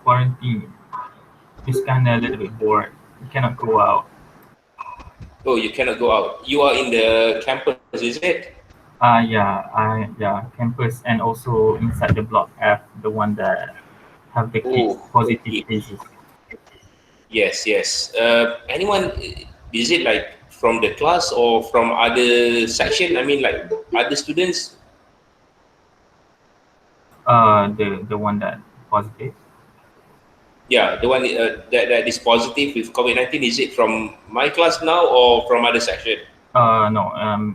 Quarantine. It's kind of a little bit bored. You cannot go out. Oh, you cannot go out. You are in the campus, is it? Yeah, campus and also inside the block F, the one that have the kids Oh, positive okay. cases. Yes, yes. Anyone, is it like from the class or from other section? I mean, like other students? The one that positive. Yeah, the one that is positive with COVID-19. Is it from my class now or from other section? No,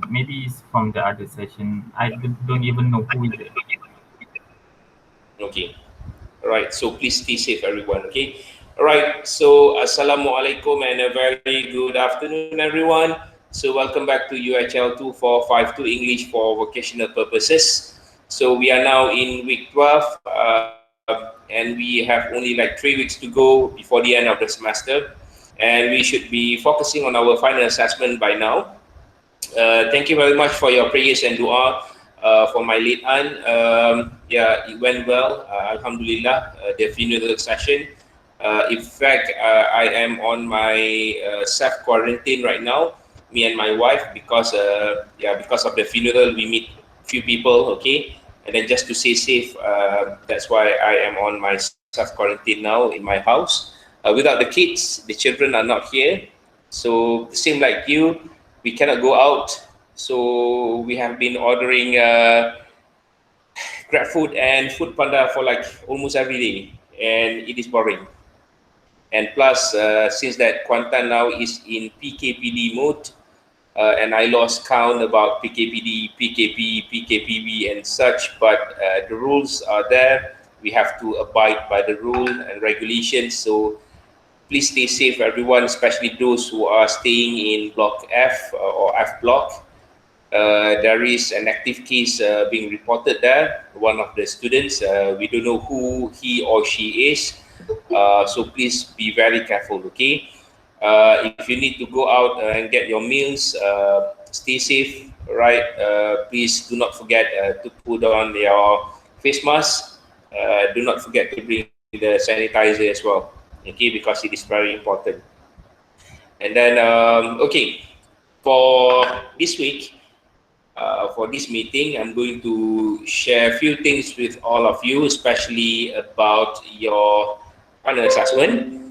maybe it's from the other session. Don't even know who is it. Okay. All right. So please stay safe, everyone. Okay. All right. So assalamualaikum and a very good afternoon, everyone. So welcome back to UHL 2452 English for vocational purposes. So we are now in week 12, and we have only like 3 weeks to go before the end of the semester, and we should be focusing on our final assessment by now. Thank you very much for your prayers and dua for my late aunt. Yeah, it went well. Alhamdulillah, the funeral session. In fact, I am on my self quarantine right now. Me and my wife, because yeah, because of the funeral, we meet few people. Okay, and then just to stay safe, that's why I am on my self quarantine now in my house. Without the kids, the children are not here. So same like you, we cannot go out. So we have been ordering Grab food and Food Panda for like almost every day, and it is boring. And plus, since that Kuantan now is in PKPD mode, and I lost count about PKPD, PKP, PKPB, and such. But the rules are there. We have to abide by the rule and regulations. So please stay safe, everyone, especially those who are staying in Block F or F Block. There is an active case being reported there. One of the students, we don't know who he or she is. So please be very careful, okay? If you need to go out and get your meals, stay safe, right? Please do not forget to put on your face mask. Do not forget to bring the sanitizer as well, okay? Because it is very important. And then, okay, for this week, for this meeting, I'm going to share a few things with all of you, especially about your final assessment.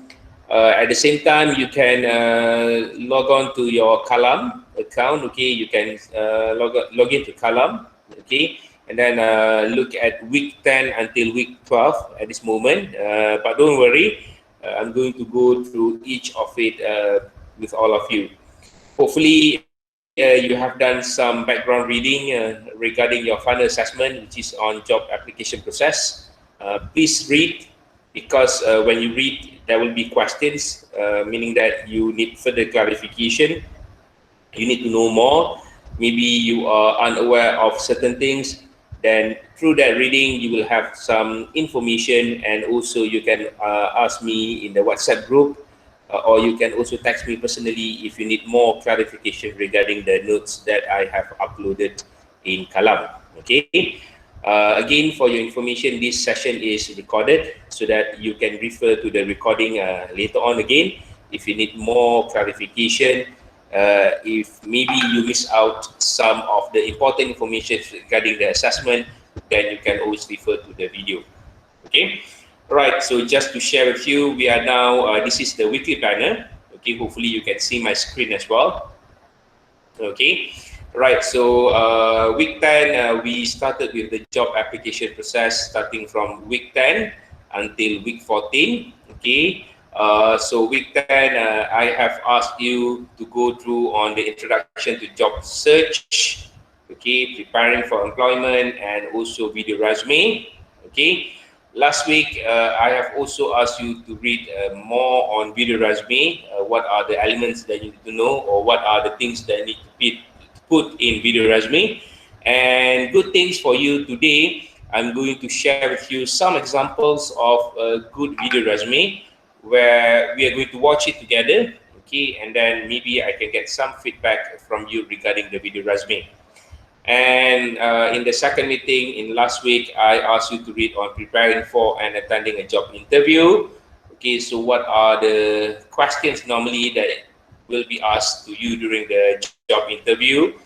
At the same time, you can log on to your Kalam account. Okay, you can log into Kalam. Okay, and then look at week 10 until week 12 at this moment. But don't worry, I'm going to go through each of it with all of you. Hopefully, you have done some background reading regarding your final assessment, which is on job application process. Please read, because when you read, there will be questions, meaning that you need further clarification. You need to know more. Maybe you are unaware of certain things. Then through that reading, you will have some information, and also you can ask me in the WhatsApp group, or you can also text me personally if you need more clarification regarding the notes that I have uploaded in Kalam. Okay. Again, for your information, this session is recorded so that you can refer to the recording later on again if you need more clarification. If maybe you miss out some of the important information regarding the assessment, then you can always refer to the video. Okay. All right. So just to share with you, we are now. This is the weekly planner. Okay. Hopefully you can see my screen as well. Okay. Right. So week 10, we started with the job application process starting from week 10 until week 14. Okay. So week 10, I have asked you to go through on the introduction to job search. Okay. Preparing for employment and also video resume. Okay. Last week, I have also asked you to read more on video resume. What are the elements that you need to know, or what are the things that need to be put in video resume? And good things for you today. I'm going to share with you some examples of a good video resume where we are going to watch it together. Okay, and then maybe I can get some feedback from you regarding the video resume. And in the second meeting in last week, I asked you to read on preparing for and attending a job interview. Okay, so what are the questions normally that will be asked to you during the job interview?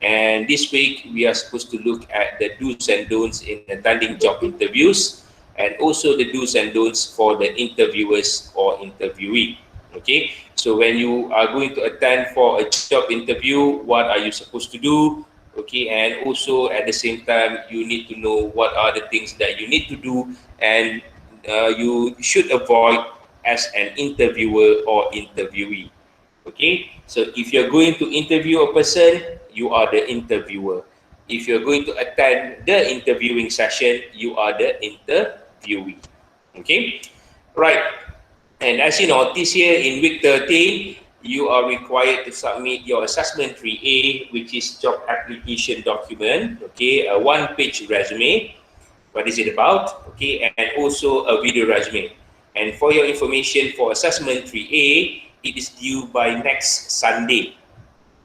And this week, we are supposed to look at the do's and don'ts in attending job interviews, and also the do's and don'ts for the interviewers or interviewee. Okay, so when you are going to attend for a job interview, what are you supposed to do? Okay, and also at the same time, you need to know what are the things that you need to do, and you should avoid as an interviewer or interviewee. Okay, so if you're going to interview a person, you are the interviewer. If you're going to attend the interviewing session, you are the interviewee. Okay, right. And as you know, this year in week 13, you are required to submit your assessment 3A, which is job application document, okay, a one-page resume. What is it about? Okay, and also a video resume. And for your information, for assessment 3A, it is due by next Sunday.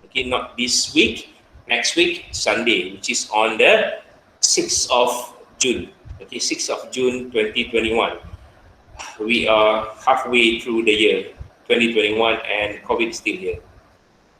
Okay, not this week, next week, Sunday, which is on the 6th of June. Okay, 6th of June 2021. We are halfway through the year 2021 and COVID is still here.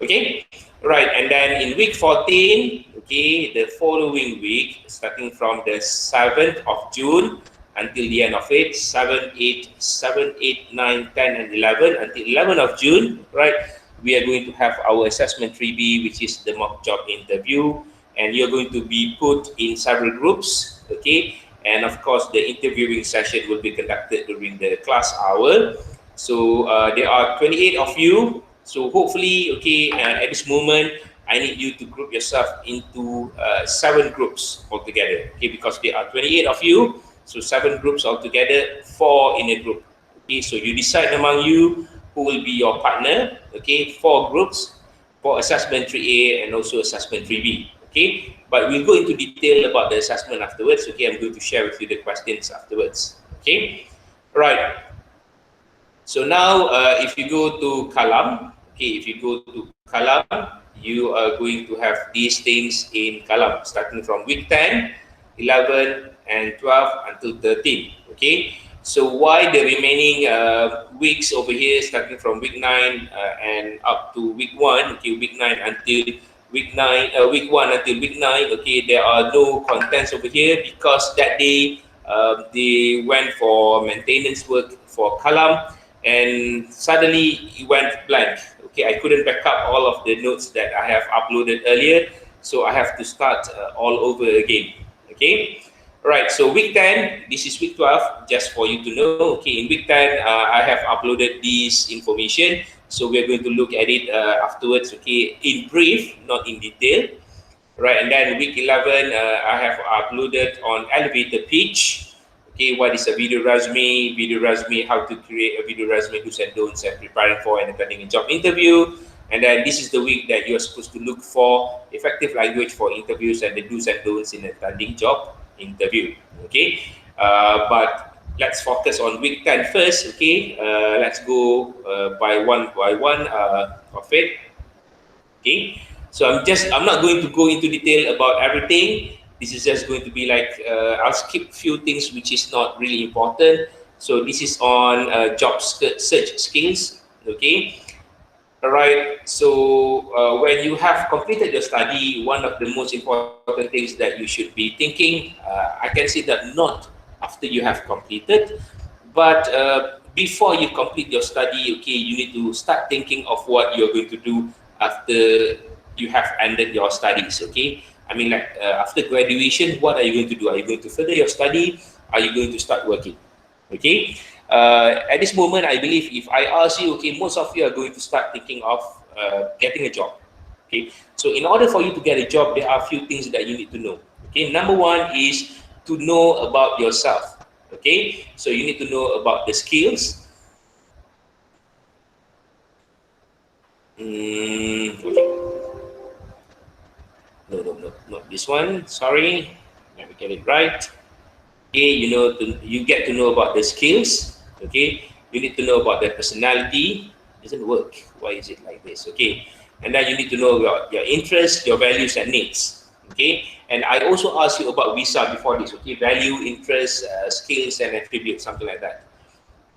Okay, right, and then in week 14, okay, the following week, starting from the 7th of June until the end of it, 7, 8, 7, 8, 9, 10, and 11, until 11th of June, right, we are going to have our assessment 3B, which is the mock job interview, and you're going to be put in several groups, okay, and of course, the interviewing session will be conducted during the class hour. So there are 28 of you. So hopefully, okay, at this moment, I need you to group yourself into 7 groups altogether. Okay, because there are 28 of you, so 7 groups altogether, 4 in a group. Okay, so you decide among you who will be your partner. Okay, 4 groups for assessment 3A and also assessment 3B. Okay, but we'll go into detail about the assessment afterwards. Okay, I'm going to share with you the questions afterwards. Okay, right. So now, if you go to Kalam, okay, if you go to Kalam, you are going to have these things in Kalam, starting from week 10, 11, and 12 until 13. Okay, so why the remaining weeks over here, starting from week 9 and up to week 1? Okay, week 9 until week 1 until week 9. Okay, there are no contents over here because that day they went for maintenance work for Kalam, and suddenly it went blank. Okay, I couldn't back up all of the notes that I have uploaded earlier, so I have to start all over again. Okay, right. So week 10, this is week 12, just for you to know. Okay, in week 10, I have uploaded this information, so we're going to look at it afterwards. Okay, in brief, not in detail. Right, and then week 11, I have uploaded on elevator pitch. Okay, what is a video resume? Video resume, how to create a video resume, do's and don'ts, and preparing for and attending a job interview. And then this is the week that you're supposed to look for effective language for interviews and the do's and don'ts in attending job interview. Okay, but let's focus on week 10 first. Okay, let's go by one of it. Okay, so I'm not going to go into detail about everything. This is just going to be like I'll skip few things which is not really important. So this is on job search skills. Okay, all right. So when you have completed your study, one of the most important things that you should be thinking, I can say that not after you have completed, but before you complete your study. Okay, you need to start thinking of what you're going to do after you have ended your studies. Okay, I mean, like after graduation, what are you going to do? Are you going to further your study? Are you going to start working? Okay, at this moment, I believe if I ask you, okay, most of you are going to start thinking of getting a job. Okay, so in order for you to get a job, there are a few things that you need to know. Okay, number one is to know about yourself. Okay, so you need to know about the skills. Okay. No, not this one. Sorry, let me get it right. Okay, you get to know about the skills. Okay, you need to know about their personality. It doesn't work. Why is it like this? Okay, and then you need to know your interests, your values, and needs. Okay, and I also asked you about visa before this. Okay, value, interest, skills, and attributes, something like that.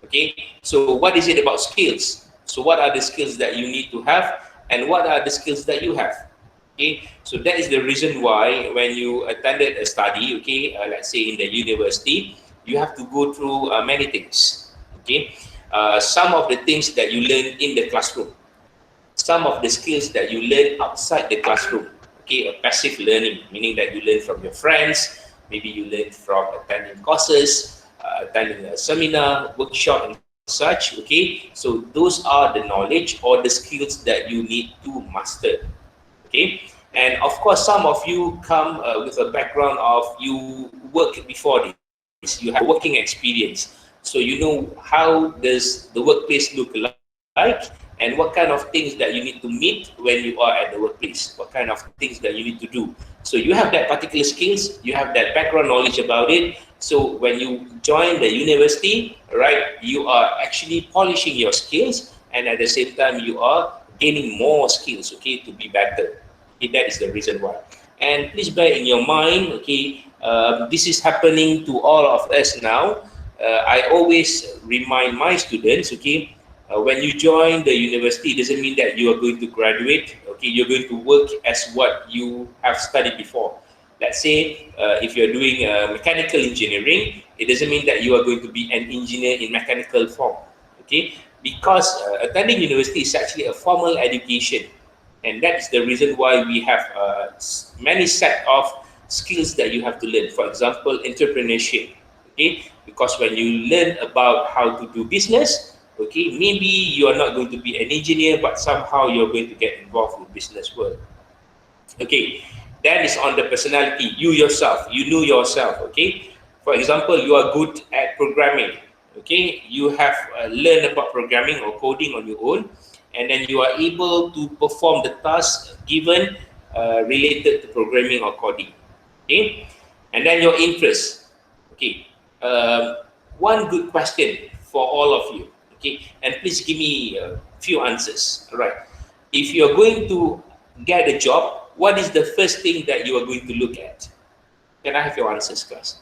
Okay, so what is it about skills? So what are the skills that you need to have, and what are the skills that you have? Okay, so that is the reason why when you attended a study, okay, let's say in the university, you have to go through many things. Okay, some of the things that you learn in the classroom, some of the skills that you learn outside the classroom. Okay, a passive learning, meaning that you learn from your friends, maybe you learn from attending courses, attending a seminar, workshop, and such. Okay, so those are the knowledge or the skills that you need to master. Okay, and of course, some of you come with a background of you work before this, you have working experience, so you know how does the workplace look like, and what kind of things that you need to meet when you are at the workplace, what kind of things that you need to do. So you have that particular skills, you have that background knowledge about it. So when you join the university, right, you are actually polishing your skills, and at the same time you are gaining more skills, okay, to be better. Okay, that is the reason why. And please bear in your mind, okay, this is happening to all of us now. I always remind my students, okay, when you join the university, it doesn't mean that you are going to graduate. Okay, you're going to work as what you have studied before. Let's say if you're doing mechanical engineering, it doesn't mean that you are going to be an engineer in mechanical form. Okay, because attending university is actually a formal education, and that's the reason why we have many set of skills that you have to learn. For example, entrepreneurship. Okay, because when you learn about how to do business, okay, maybe you are not going to be an engineer, but somehow you're going to get involved with business world. Okay, that is on the personality. You yourself, you know yourself. Okay, for example, you are good at programming. Okay, you have learned about programming or coding on your own, and then you are able to perform the tasks given related to programming or coding. Okay, and then your interest. Okay, one good question for all of you. Okay, and please give me a few answers. All right, if you're going to get a job, what is the first thing that you are going to look at? Can I have your answers, class?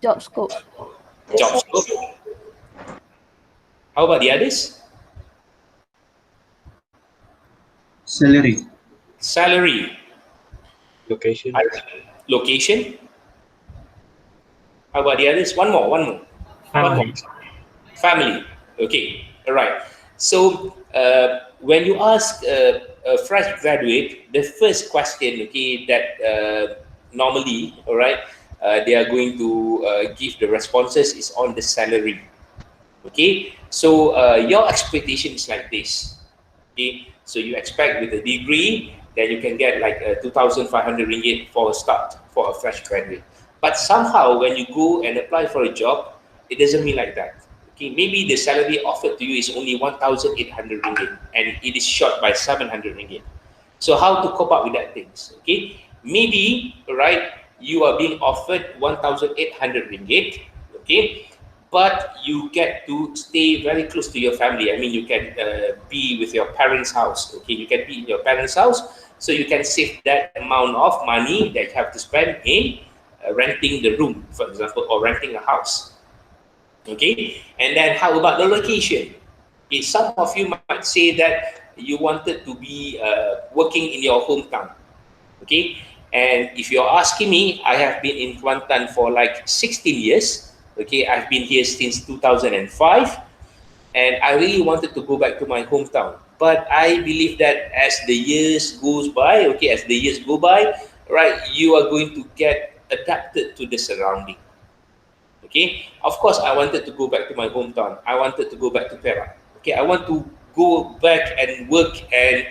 Job scope. Job scope. How about the others? Salary. Salary. Location. Location. How about the others? One more. One more. Family. Family. Okay. All right. So when you ask a fresh graduate, the first question, okay, that normally, all right, they are going to give the responses is on the salary. Okay. So your expectation is like this. Okay. So you expect with a degree that you can get like 2,500 ringgit for a start for a fresh graduate. But somehow when you go and apply for a job, it doesn't mean like that. Okay, maybe the salary offered to you is only 1,800 ringgit and it is short by 700 ringgit. So how to cope up with that things? Okay, maybe right, you are being offered 1,800 ringgit. Okay, but you get to stay very close to your family. I mean, you can be with your parents' house. Okay, you can be in your parents' house, so you can save that amount of money that you have to spend in renting the room, for example, or renting a house. Okay, and then how about the location? Okay, some of you might say that you wanted to be working in your hometown. Okay, and if you're asking me, I have been in Kuantan for like 16 years. Okay, I've been here since 2005, and I really wanted to go back to my hometown. But I believe that as the years goes by, okay, as the years go by, right, you are going to get adapted to the surrounding. Okay, of course, I wanted to go back to my hometown. I wanted to go back to Perak. Okay, I want to go back and work and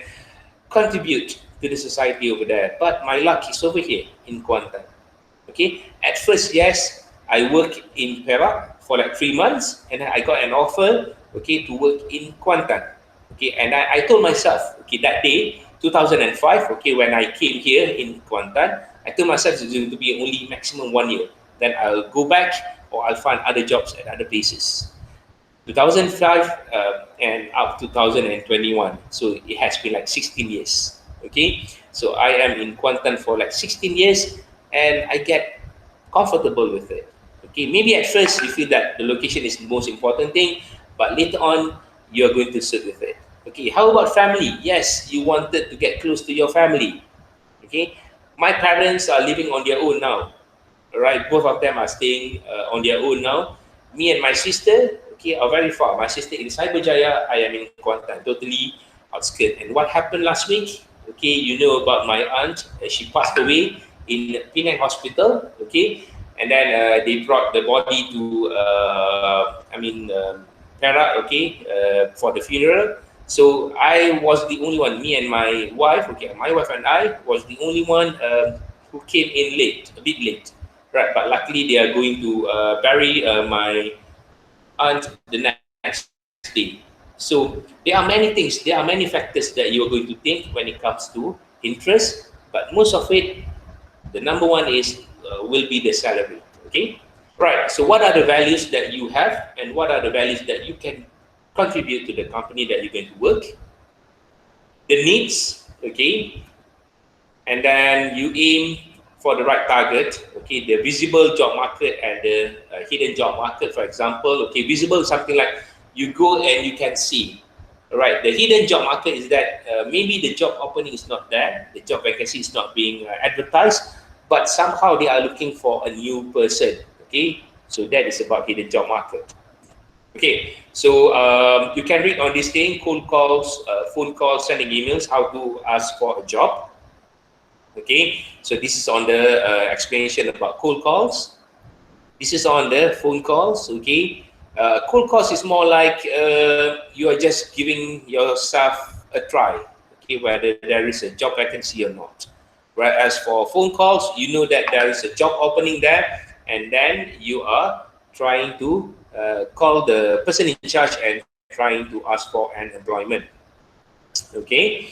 contribute to the society over there. But my luck is over here in Kuantan. Okay, at first, yes, I worked in Perak for like 3 months, and I got an offer, okay, to work in Kuantan. Okay, and I told myself, okay, that day, 2005, okay, when I came here in Kuantan, I told myself it's going to be only maximum 1 year. Then I'll go back or I'll find other jobs at other places. 2005 and up to 2021. So it has been like 16 years. Okay, so I am in Kuantan for like 16 years, and I get comfortable with it. Okay, maybe at first you feel that the location is the most important thing, but later on you're going to sit with it. Okay, how about family? Yes, you wanted to get close to your family. Okay, my parents are living on their own now. All right, both of them are staying on their own now. Me and my sister, okay, are very far. My sister in Cyberjaya, I am in Kuantan, totally outskirts. And what happened last week? Okay, you know about my aunt. She passed away in Penang Hospital. Okay, and then they brought the body to, Perak. Okay, for the funeral. So I was the only one. Me and my wife. Okay, my wife and I was the only one who came in late, a bit late. Right, but luckily they are going to bury my aunt the next day. So there are many things, there are many factors that you are going to think when it comes to interest, but most of it, the number one is will be the salary. Okay, right. So what are the values that you have, and what are the values that you can contribute to the company that you're going to work? The needs, okay, and then you aim for the right target. Okay, the visible job market and the hidden job market, for example. Okay, visible is something like you go and you can see. Right, the hidden job market is that maybe the job opening is not there, the job vacancy is not being advertised, but somehow they are looking for a new person. Okay, so that is about hidden job market. Okay, so you can read on this thing: cold calls, phone calls, sending emails, how to ask for a job. Okay, so this is on the explanation about cold calls. This is on the phone calls. Okay, cold calls is more like you are just giving yourself a try. Okay, whether there is a job vacancy or not. Whereas for phone calls, you know that there is a job opening there, and then you are trying to call the person in charge and trying to ask for an employment. Okay.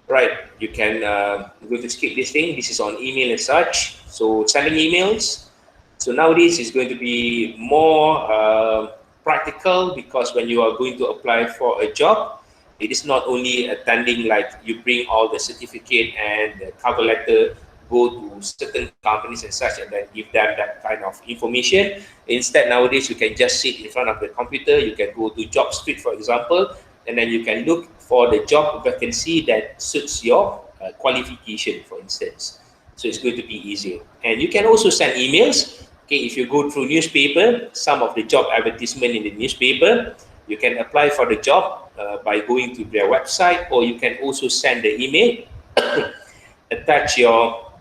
Right, you can go to skip this thing. This is on email and such. So sending emails. So nowadays it's going to be more practical, because when you are going to apply for a job, it is not only attending, like you bring all the certificate and the cover letter, go to certain companies and such, and then give them that kind of information. Instead, nowadays you can just sit in front of the computer. You can go to Job Street, for example, and then you can look for the job vacancy that suits your qualification, for instance. So it's going to be easier. And you can also send emails. Okay, if you go through newspaper, some of the job advertisement in the newspaper, you can apply for the job by going to their website, or you can also send the email, attach your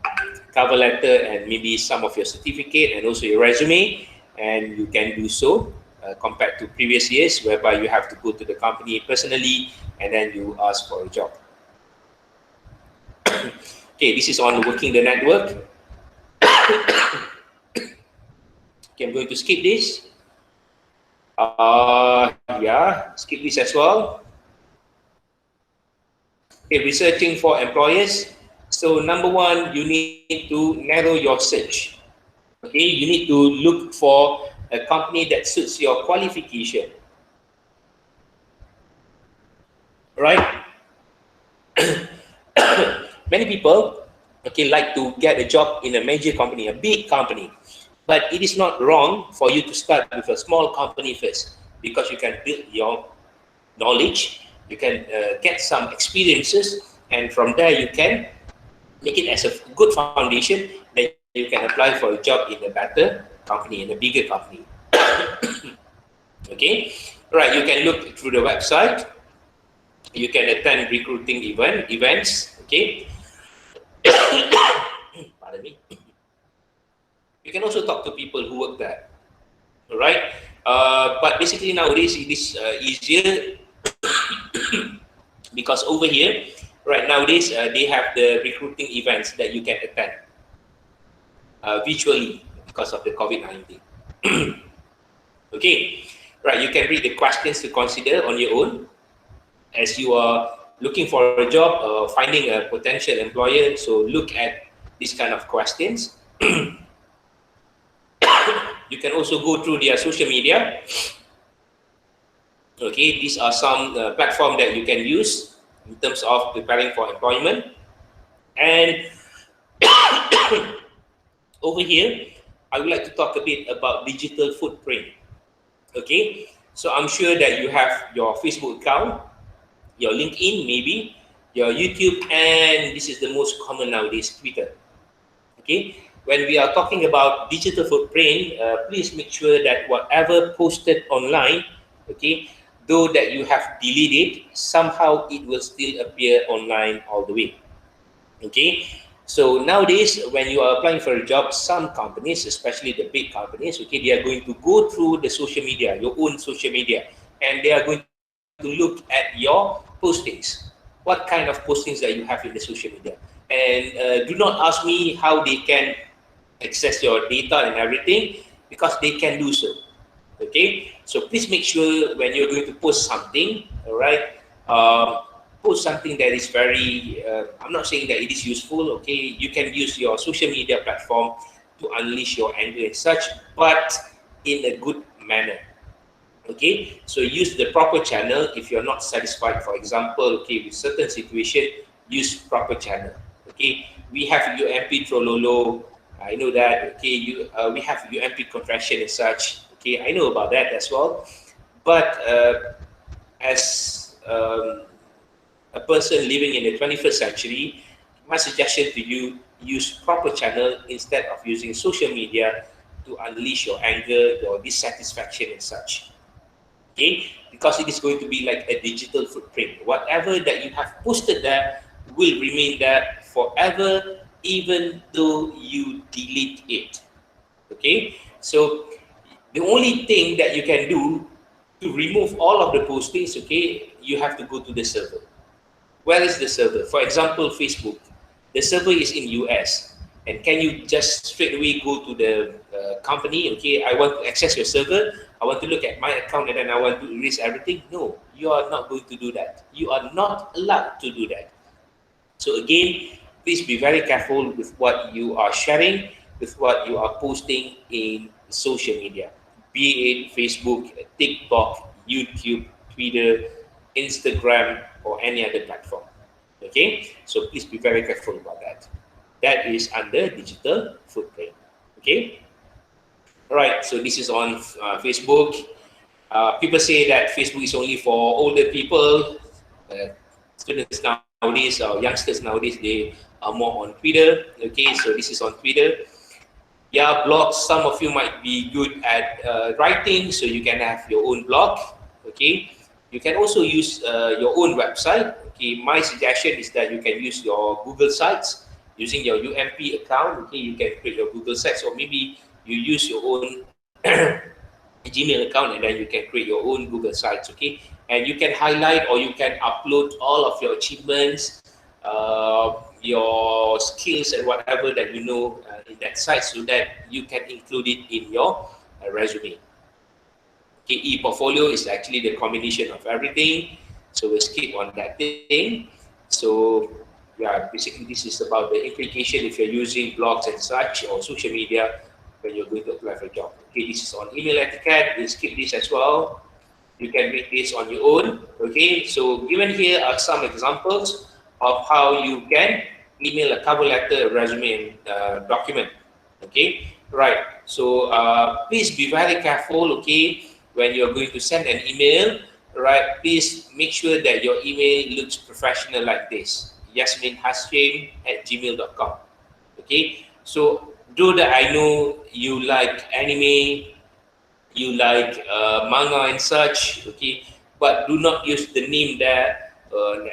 cover letter and maybe some of your certificate and also your resume, and you can do so. Compared to previous years, whereby you have to go to the company personally and then you ask for a job. Okay, this is on working the network. Okay, I'm going to skip this. Yeah, skip this as well. Okay, researching for employers. So number one, you need to narrow your search. Okay, you need to look for a company that suits your qualification. Right? Many people, okay, like to get a job in a major company, a big company. But it is not wrong for you to start with a small company first, because you can build your knowledge, you can get some experiences, and from there you can make it as a good foundation. Then you can apply for a job in a better company, in a bigger company. Okay, right, you can look through the website, you can attend recruiting events. Okay. Pardon me. You can also talk to people who work there. All right. But basically nowadays it is easier because over here, right, nowadays they have the recruiting events that you can attend virtually because of the COVID-19. Okay. Right. You can read the questions to consider on your own as you are looking for a job, finding a potential employer. So look at these kind of questions. You can also go through their social media. Okay, these are some platform that you can use in terms of preparing for employment. And over here, I would like to talk a bit about digital footprint. Okay, so I'm sure that you have your Facebook account, your LinkedIn, maybe your YouTube, and this is the most common nowadays, Twitter. Okay, when we are talking about digital footprint, please make sure that whatever posted online, okay, though that you have deleted, somehow it will still appear online all the way. Okay, so nowadays when you are applying for a job, some companies, especially the big companies, okay, they are going to go through the social media, your own social media, and they are going to look at your postings, what kind of postings that you have in the social media. And do not ask me how they can access your data and everything, because they can do so. Okay, so please make sure when you're going to post something, all right, post something that is very, I'm not saying that it is useful. Okay, you can use your social media platform to unleash your anger and such, but in a good manner. Okay, so use the proper channel. If you're not satisfied, for example, okay, with certain situation, use proper channel. Okay, we have UMP Trololo, I know that. Okay, we have UMP confession and such. Okay, I know about that as well. But as a person living in the 21st century, my suggestion to you, use proper channel instead of using social media to unleash your anger, your dissatisfaction and such. Okay, because it is going to be like a digital footprint. Whatever that you have posted there will remain there forever, even though you delete it. Okay, so the only thing that you can do to remove all of the postings, okay, you have to go to the server. Where is the server? For example, Facebook. The server is in US. And can you just straight away go to the company? Okay, I want to access your server. I want to look at my account and then I want to erase everything. No, you are not going to do that. You are not allowed to do that. So again, please be very careful with what you are sharing, with what you are posting in social media, be it Facebook, TikTok, YouTube, Twitter, Instagram, or any other platform. Okay, so please be very careful about that. That is under digital footprint. Okay, all right. So this is on Facebook. People say that Facebook is only for older people. Students nowadays or youngsters nowadays, they are more on Twitter. Okay, so this is on Twitter. Yeah, blogs. Some of you might be good at writing, so you can have your own blog. Okay, you can also use your own website. Okay, my suggestion is that you can use your Google Sites using your UMP account. Okay, you can create your Google Sites, or maybe you use your own Gmail account, and then you can create your own Google Sites. Okay, and you can highlight or you can upload all of your achievements, your skills and whatever that you know in that site, so that you can include it in your resume. Okay, e-portfolio is actually the combination of everything, so we'll skip on that thing. So yeah, basically this is about the implication if you're using blogs and such or social media when you're going to apply for a job. Okay, this is on email etiquette. We'll skip this as well. You can read this on your own. Okay, so given here are some examples of how you can email a cover letter, a resume, and document. Okay, right. So please be very careful. Okay, when you're going to send an email, right? Please make sure that your email looks professional like this: yasminhashim@gmail.com. Okay, so though that I know you like anime, you like manga and such, okay, but do not use the name there,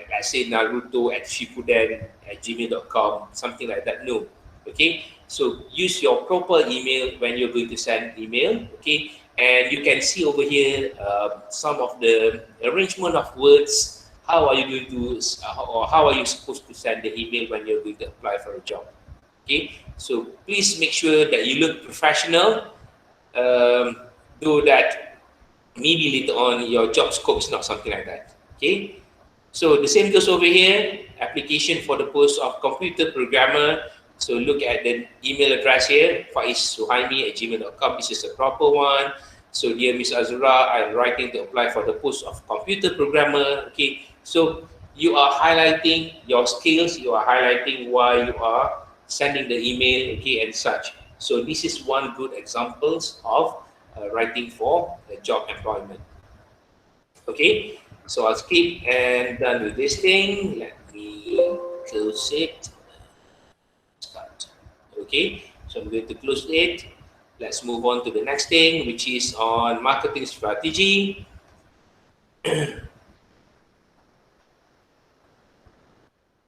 let's say Naruto at Shippuden at gmail.com, something like that. No, okay, so use your proper email when you're going to send email. Okay, and you can see over here some of the arrangement of words. How are you going to or how are you supposed to send the email when you're going to apply for a job? Okay, so please make sure that you look professional, though that maybe later on your job scope is not something like that. Okay, so the same goes over here. Application for the post of computer programmer. So look at the email address here, faizsuhaimi@gmail.com. This is the proper one. So dear Miss Azura, I'm writing to apply for the post of computer programmer. Okay, so you are highlighting your skills, you are highlighting why you are sending the email, okay, and such. So this is one good examples of writing for job employment. Okay, so I'll skip and done with this thing. Let me close it. Start. Okay, so I'm going to close it. Let's move on to the next thing, which is on marketing strategy.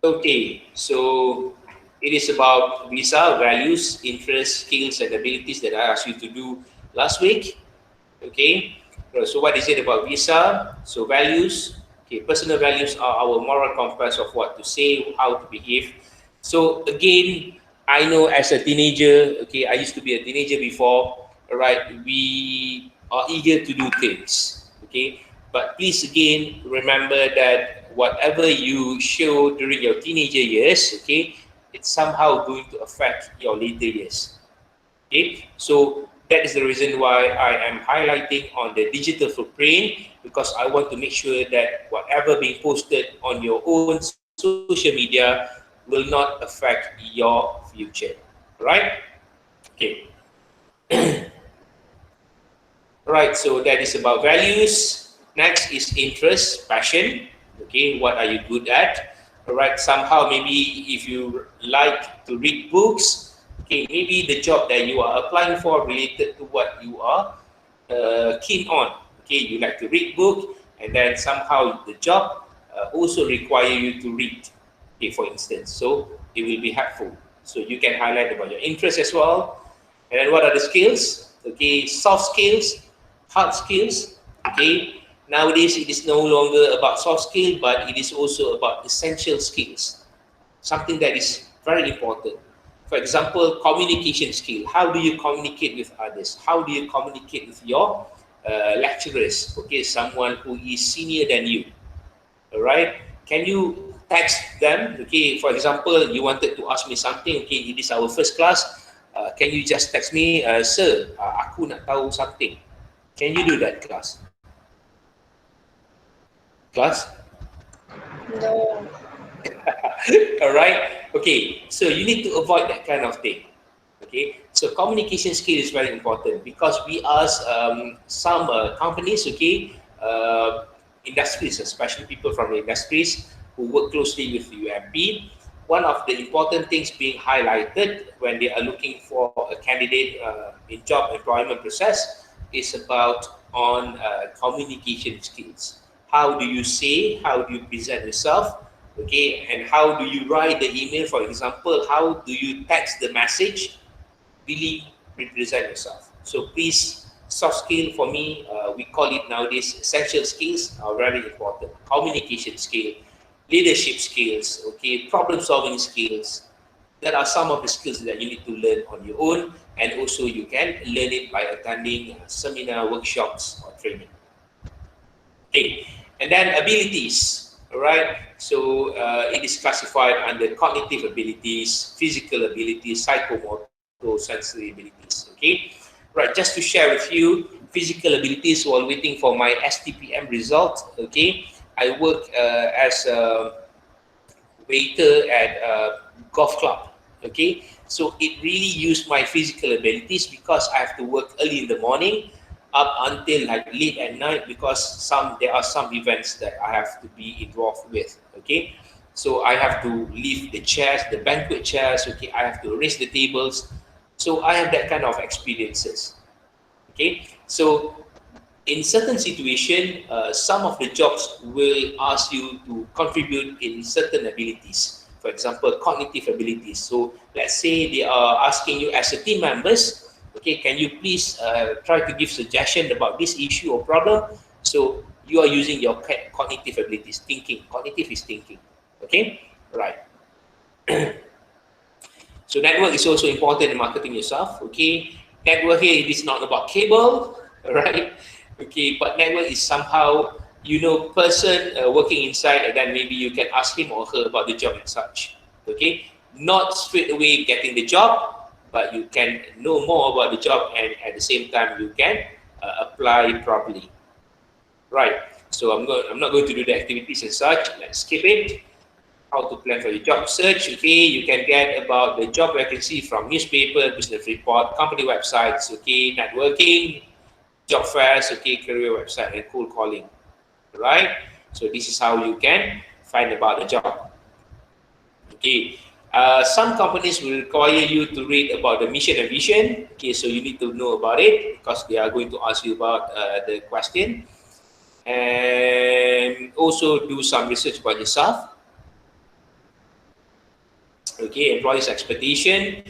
Okay, so it is about visa, values, interests, skills, and abilities that I asked you to do last week. Okay, so what is it about visa? So values, okay, personal values are our moral compass of what to say, how to behave. So again, I know as a teenager, okay, I used to be a teenager before, all right, we are eager to do things, okay, but please again, remember that whatever you show during your teenager years, okay, it's somehow going to affect your later years. Okay, so that is the reason why I am highlighting on the digital footprint, because I want to make sure that whatever being posted on your own social media will not affect your future. Right? Okay. Right, so that is about values. Next is interest, passion. Okay, what are you good at? All right, somehow maybe if you like to read books, okay, maybe the job that you are applying for related to what you are keen on. Okay, you like to read book, and then somehow the job also require you to read. Okay, for instance, so it will be helpful. So you can highlight about your interest as well. And then what are the skills? Okay, soft skills, hard skills. Okay, nowadays it is no longer about soft skill, but it is also about essential skills, something that is very important. For example, communication skill. How do you communicate with others? How do you communicate with your lecturers? Okay, someone who is senior than you. All right, can you text them? Okay, for example, you wanted to ask me something. Okay, it is our first class. Can you just text me, sir, aku nak tahu something. Can you do that, class? Class? No. All right. Okay. So you need to avoid that kind of thing. Okay. So communication skill is very important, because we ask some companies, okay, industries, especially people from the industries who work closely with UMP. One of the important things being highlighted when they are looking for a candidate in job employment process is about on communication skills. How do you say? How do you present yourself? Okay, and how do you write the email? For example, how do you text the message? Really represent yourself. So please, soft skill for me, we call it nowadays essential skills, are very important. Communication skill, leadership skills, okay, problem solving skills. That are some of the skills that you need to learn on your own, and also you can learn it by attending seminar, workshops, or training. Okay, and then abilities, all right? So it is classified under cognitive abilities, physical abilities, psychomotor, sensory abilities, okay? Right, just to share with you, physical abilities while waiting for my STPM result, okay? I work as a waiter at a golf club, okay? So it really used my physical abilities, because I have to work early in the morning up until like late at night, because there are some events that I have to be involved with, okay? So I have to leave the chairs, the banquet chairs, okay? I have to arrange the tables. So I have that kind of experiences, okay? So in certain situation, some of the jobs will ask you to contribute in certain abilities. For example, cognitive abilities. So let's say they are asking you as a team members, okay, can you please try to give suggestion about this issue or problem? So you are using your cognitive abilities, thinking. Cognitive is thinking, okay, right. So network is also important in marketing yourself, okay. Network here, it is not about cable, right? Okay, but network is somehow, you know, person working inside, and then maybe you can ask him or her about the job and such, okay. Not straight away getting the job, but you can know more about the job, and at the same time you can apply properly. Right. So I'm not going to do the activities and such. Let's skip it. How to plan for your job search. Okay, you can get about the job vacancy from newspaper, business report, company websites. Okay, networking, job fairs. Okay, career website and cold calling. Right. So this is how you can find about the job. Okay. Some companies will require you to read about the mission and vision. Okay, so you need to know about it because they are going to ask you about the question, and also do some research about yourself. Okay, employees' expectation.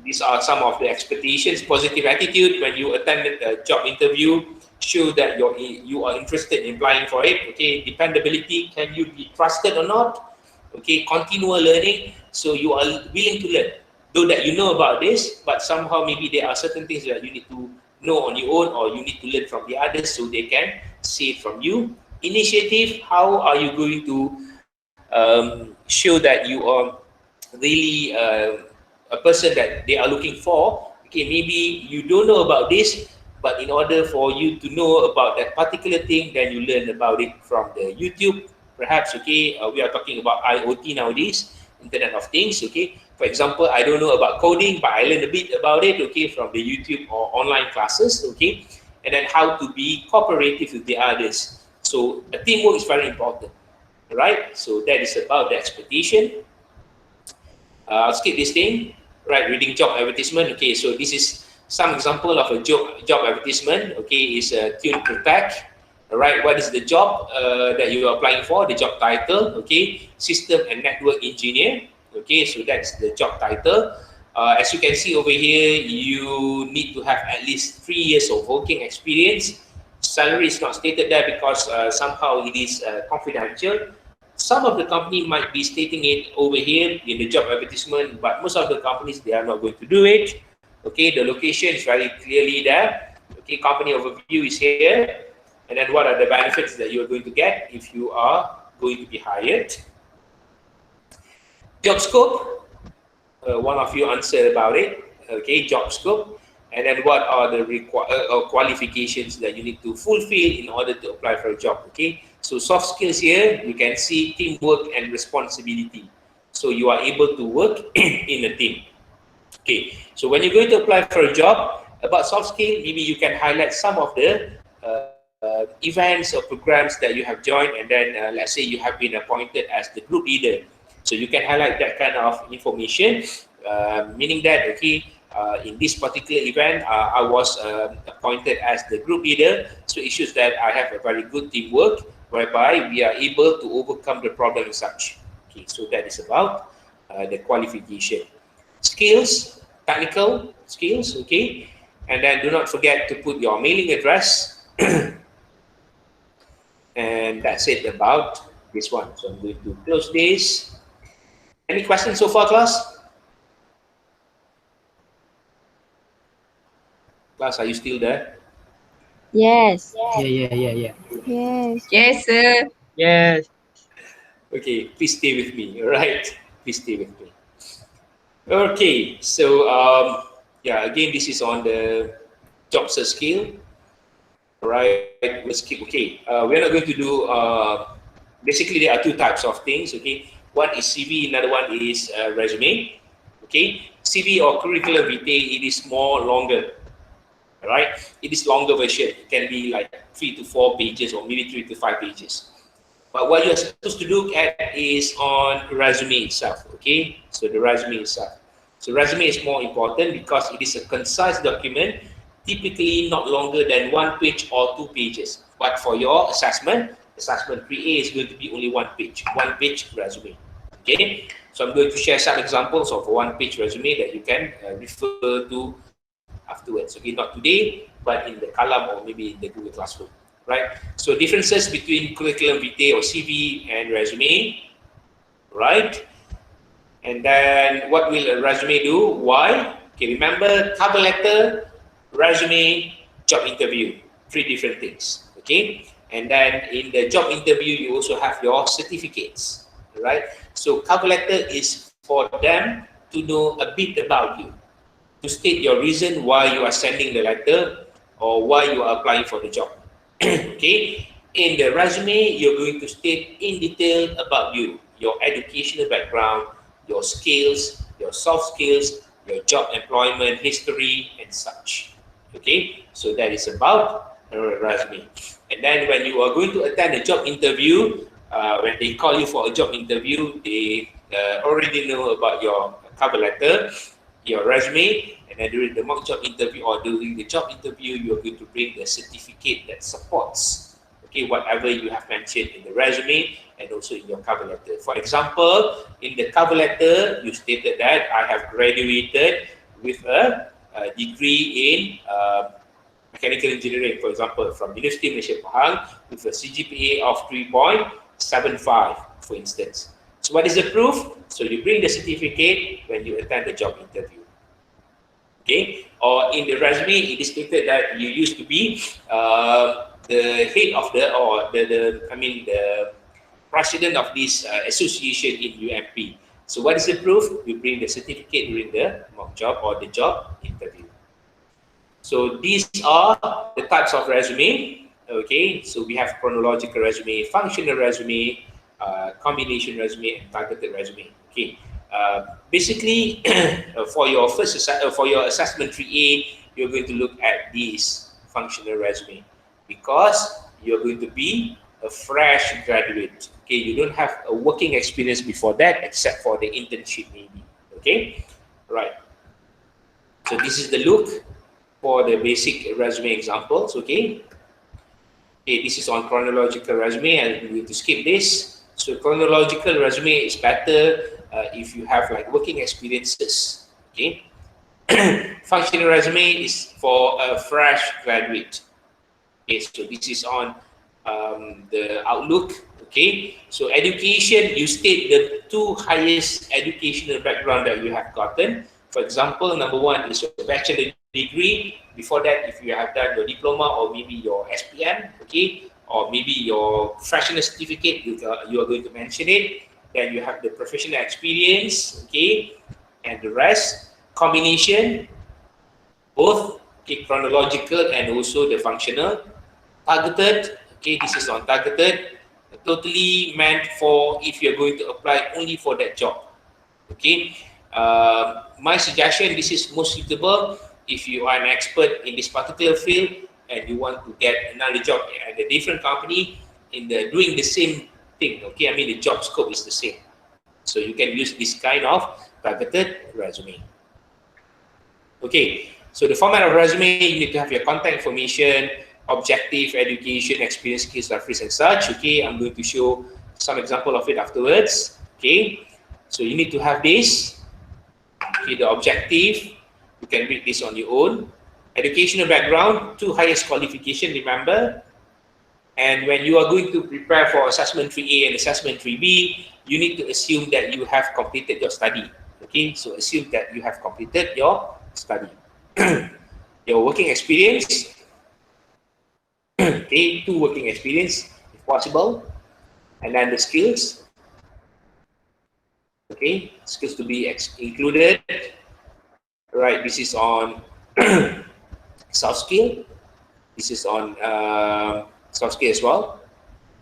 These are some of the expectations. Positive attitude when you attend a job interview. Show that you are interested in applying for it. Okay, dependability. Can you be trusted or not? Okay, continual learning. So you are willing to learn. Though that you know about this, but somehow maybe there are certain things that you need to know on your own, or you need to learn from the others so they can see it from you. Initiative. How are you going to show that you are really a person that they are looking for? Okay, maybe you don't know about this, but in order for you to know about that particular thing, then you learn about it from the YouTube, perhaps. Okay, we are talking about IoT nowadays, Internet of Things. Okay, for example, I don't know about coding, but I learned a bit about it. Okay, from the YouTube or online classes. Okay, and then how to be cooperative with the others. So the teamwork is very important. Right, so that is about the expectation. I'll skip this thing. Right, reading job advertisement. Okay, so this is some example of a job advertisement. Okay, is a tune protect. All right, what is the job that you are applying for? The job title. Okay, system and network engineer. Okay, so that's the job title. As you can see over here, you need to have at least 3 years of working experience. Salary is not stated there because somehow it is confidential. Some of the company might be stating it over here in the job advertisement, but most of the companies, they are not going to do it. Okay, the location is very clearly there. Okay, company overview is here. And then what are the benefits that you're going to get if you are going to be hired? Job scope, one of you answered about it. Okay, job scope. And then what are the qualifications that you need to fulfill in order to apply for a job? Okay, so soft skills here, you can see teamwork and responsibility. So you are able to work in a team. Okay, so when you're going to apply for a job, about soft skill, maybe you can highlight some of the events or programs that you have joined, and then let's say you have been appointed as the group leader. So you can highlight that kind of information, meaning that, okay, in this particular event, I was appointed as the group leader. So it shows that I have a very good teamwork, whereby we are able to overcome the problem and such. Okay, so that is about the qualification. Skills, technical skills, okay? And then do not forget to put your mailing address. And that's it about this one. So I'm going to close this. Any questions so far, class? Class, are you still there? Yes. Yeah. Yes. Yes, sir. Yes. Okay, please stay with me, all right? Please stay with me. Okay, so yeah, again, this is on the job search skill. Right, let's keep. Okay, we're not going to do. Basically, there are two types of things. Okay, one is CV, another one is resume. Okay, CV or curriculum vitae, it is more longer. Right, it is longer version. It can be like 3 to 4 pages, or maybe 3 to 5 pages. But what you're supposed to look at is on resume itself. Okay, so the resume itself. So resume is more important because it is a concise document, typically not longer than 1 page or 2 pages. But for your assessment 3A is going to be only 1 page resume. Okay, so I'm going to share some examples of 1 page resume that you can refer to afterwards. Okay, not today, but in the Kalam or maybe in the Google Classroom. Right, so differences between curriculum vitae or CV and resume. Right, and then what will a resume do? Why? Okay, remember, cover letter, resume, job interview, 3 different things. Okay, and then in the job interview, you also have your certificates. Right, so cover letter is for them to know a bit about you. to state your reason why you are sending the letter or why you are applying for the job. Okay, in the resume, you're going to state in detail about you, your educational background, your skills, your soft skills, your job employment history, and such. Okay, so that is about a resume. And then when you are going to attend a job interview, when they call you for a job interview, they already know about your cover letter, your resume, and then during the mock job interview or during the job interview, you're going to bring the certificate that supports, okay, whatever you have mentioned in the resume and also in your cover letter. For example, in the cover letter, you stated that I have graduated with a degree in mechanical engineering, for example, from University of Malaysia Pahang with a CGPA of 3.75, for instance. So what is the proof? So you bring the certificate when you attend the job interview. Okay, or in the resume, it is stated that you used to be the head of the president of this association in UMP. So what is the proof? You bring the certificate during the mock job or the job interview. So these are the types of resume. Okay, so we have chronological resume, functional resume, combination resume, and targeted resume. Okay, basically for your for your assessment 3A, you're going to look at this functional resume because you're going to be a fresh graduate. Okay, you don't have a working experience before that except for the internship maybe. Okay, right. So this is the look for the basic resume examples. Okay. Okay, this is on chronological resume, and we need to skip this. So chronological resume is better if you have like working experiences. Okay. Functional resume is for a fresh graduate. Okay, so this is on the Outlook. Okay, so education, you state the 2 highest educational background that you have gotten. For example, number 1 is your bachelor degree. Before that, if you have done your diploma or maybe your SPM, okay, or maybe your professional certificate, you are going to mention it. Then you have the professional experience, okay, and the rest. Combination, both, okay, chronological and also the functional. Targeted, okay, this is on targeted, totally meant for if you're going to apply only for that job. Okay, my suggestion, this is most suitable if you are an expert in this particular field and you want to get another job at a different company in the doing the same thing. Okay, I mean the job scope is the same, so you can use this kind of targeted resume. Okay, so the format of resume, you need to have your contact information, objective, education, experience, skills, reference, and such. Okay, I'm going to show some example of it afterwards. Okay, so you need to have this. Okay, the objective, you can read this on your own. Educational background, 2 highest qualification, remember. And when you are going to prepare for assessment 3A and assessment 3B, you need to assume that you have completed your study. Okay, so assume that you have completed your study. Your working experience, okay, 2 working experience if possible, and then the skills, okay, skills to be included, right? This is on soft skill, this is on soft skill as well,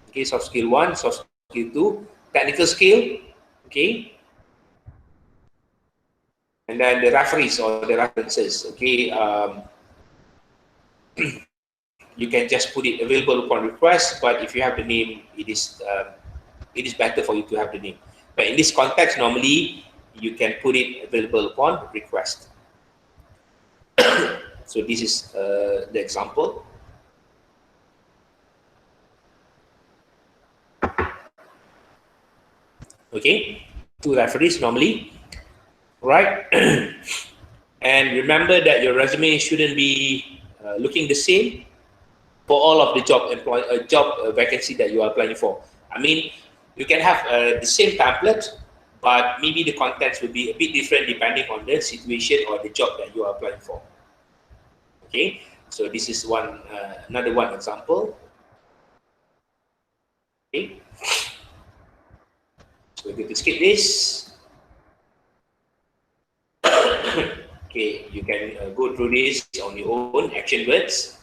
okay, soft skill 1, soft skill 2, technical skill, okay, and then the referees or the references, okay. You can just put it available upon request, but if you have the name, it is better for you to have the name. But in this context, normally you can put it available upon request. So this is the example. Okay, 2 referees normally, right? And remember that your resume shouldn't be looking the same for all of the job vacancy that you are applying for. I mean, you can have the same template, but maybe the contents will be a bit different depending on the situation or the job that you are applying for. Okay, so this is another one example. Okay, so we're going to skip this. Okay, you can go through this on your own, action words.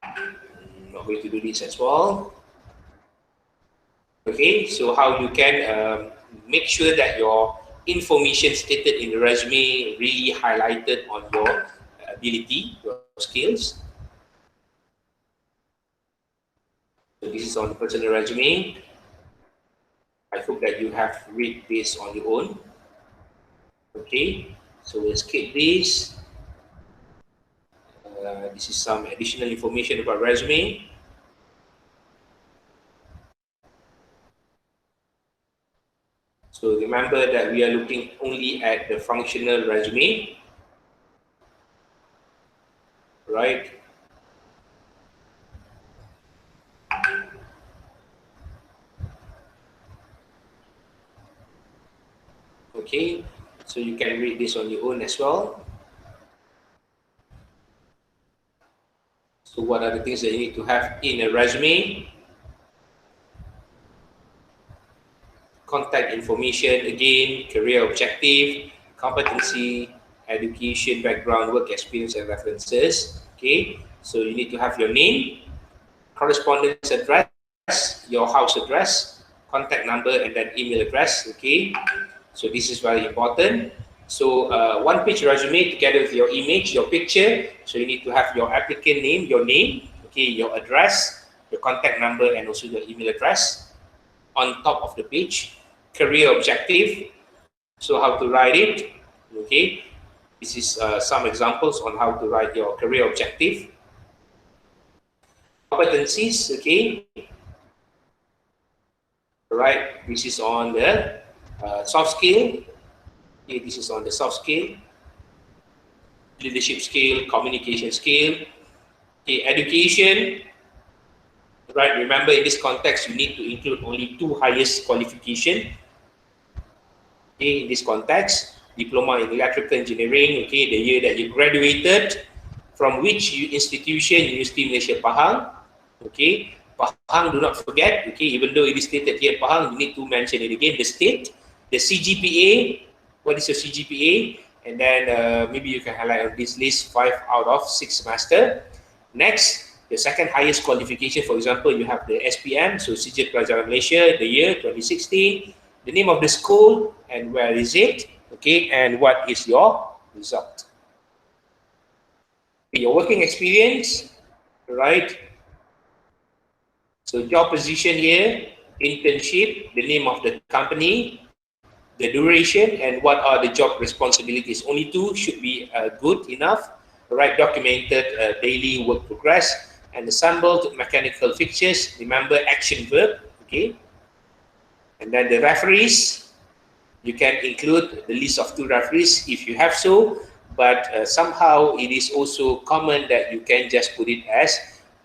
I'm not going to do this as well. Okay, so how you can make sure that your information stated in the resume really highlighted on your ability, your skills. So this is on the personal resume. I hope that you have read this on your own. Okay, so we'll skip this. This is some additional information about resume. So remember that we are looking only at the functional resume, right? Okay, so you can read this on your own as well. So what are the things that you need to have in a resume? Contact information, again, career objective, competency, education, background, work experience, and references. Okay, so you need to have your name, correspondence address, your house address, contact number, and then email address. Okay, so this is very important. So one page resume together with your image, your picture. So you need to have your applicant name, okay, your address, your contact number, and also your email address on top of the page. Career objective, so how to write it. Okay, this is some examples on how to write your career objective. Competencies, okay, right, this is on the soft skill. Okay, this is on the soft skill. Leadership skill, communication skill. Okay, education, right, remember in this context you need to include only 2 highest qualification. Okay, in this context, diploma in electrical engineering, okay, the year that you graduated, from which institution, University Malaysia Pahang. Okay, Pahang, do not forget, okay, even though it is stated here Pahang, you need to mention it again, the state, the CGPA, what is your CGPA, and then maybe you can highlight on this list 5 out of 6 semester. Next, the second highest qualification, for example, you have the SPM, so Sijil Pelajaran Malaysia, the year 2016, the name of the school, and where is it, okay, and what is your result. Your working experience, right? So job position here, internship, the name of the company, the duration, and what are the job responsibilities. Only 2 should be good enough. Right, documented daily work progress, and assembled mechanical fixtures. Remember action verb, okay. And then the referees, you can include the list of 2 referees if you have so, but somehow it is also common that you can just put it as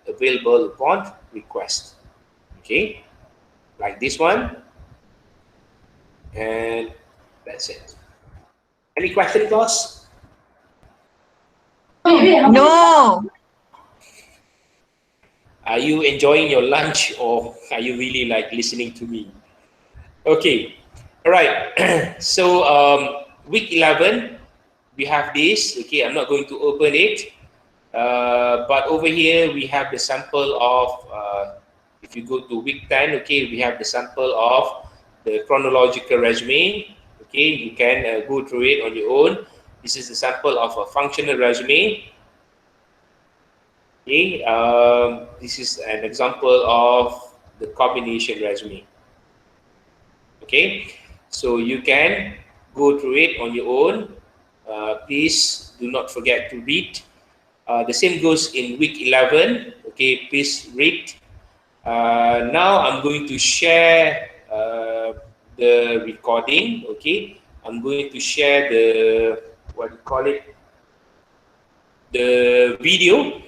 available upon request. Okay, like this one, and that's it. Any question, boss? No. Are you enjoying your lunch, or are you really like listening to me? Okay, all right. So week 11, we have this. Okay, I'm not going to open it, but over here we have the sample of. If you go to week 10, okay, we have the sample of the chronological resume. Okay, you can go through it on your own. This is the sample of a functional resume. Okay, this is an example of the combination resume. Okay, so you can go through it on your own. Please do not forget to read. The same goes in week 11. Okay, please read. Now I'm going to share the recording. Okay, I'm going to share the, what do you call it, the video.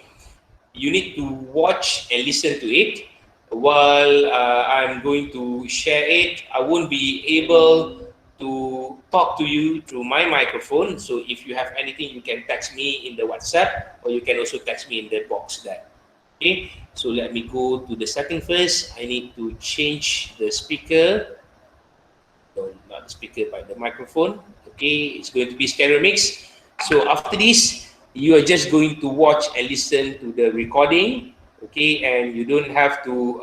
You need to watch and listen to it. While I'm going to share it, I won't be able to talk to you through my microphone. So if you have anything, you can text me in the WhatsApp, or you can also text me in the box there. Okay, so let me go to the setting first. I need to change the speaker. not the speaker, but the microphone. Okay, it's going to be stereo mix. So after this, you are just going to watch and listen to the recording. Okay, and you don't have to,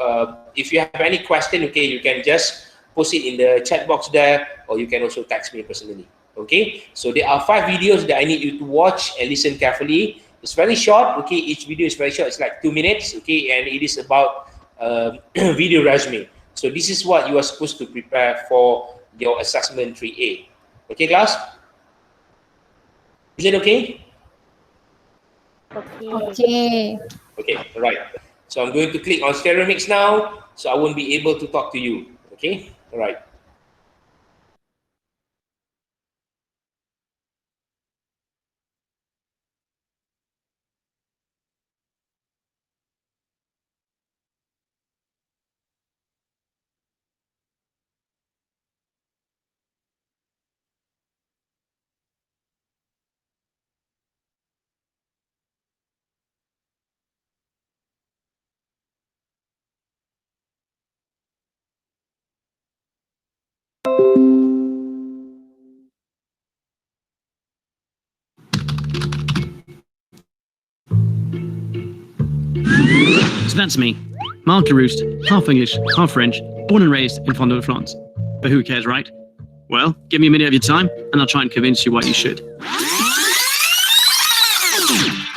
if you have any question, okay, you can just post it in the chat box there, or you can also text me personally. Okay, so there are 5 videos that I need you to watch and listen carefully. It's very short. Okay, each video is very short. It's like 2 minutes. Okay, and it is about video resume. So this is what you are supposed to prepare for your assessment 3A. Okay, class? Is it okay? Okay. Okay, all right. So I'm going to click on stereo mix now, so I won't be able to talk to you. Okay, all right. So that's me, Marc Larouste, half English, half French, born and raised in Fond-de-France. But who cares, right? Well, give me a minute of your time, and I'll try and convince you why you should.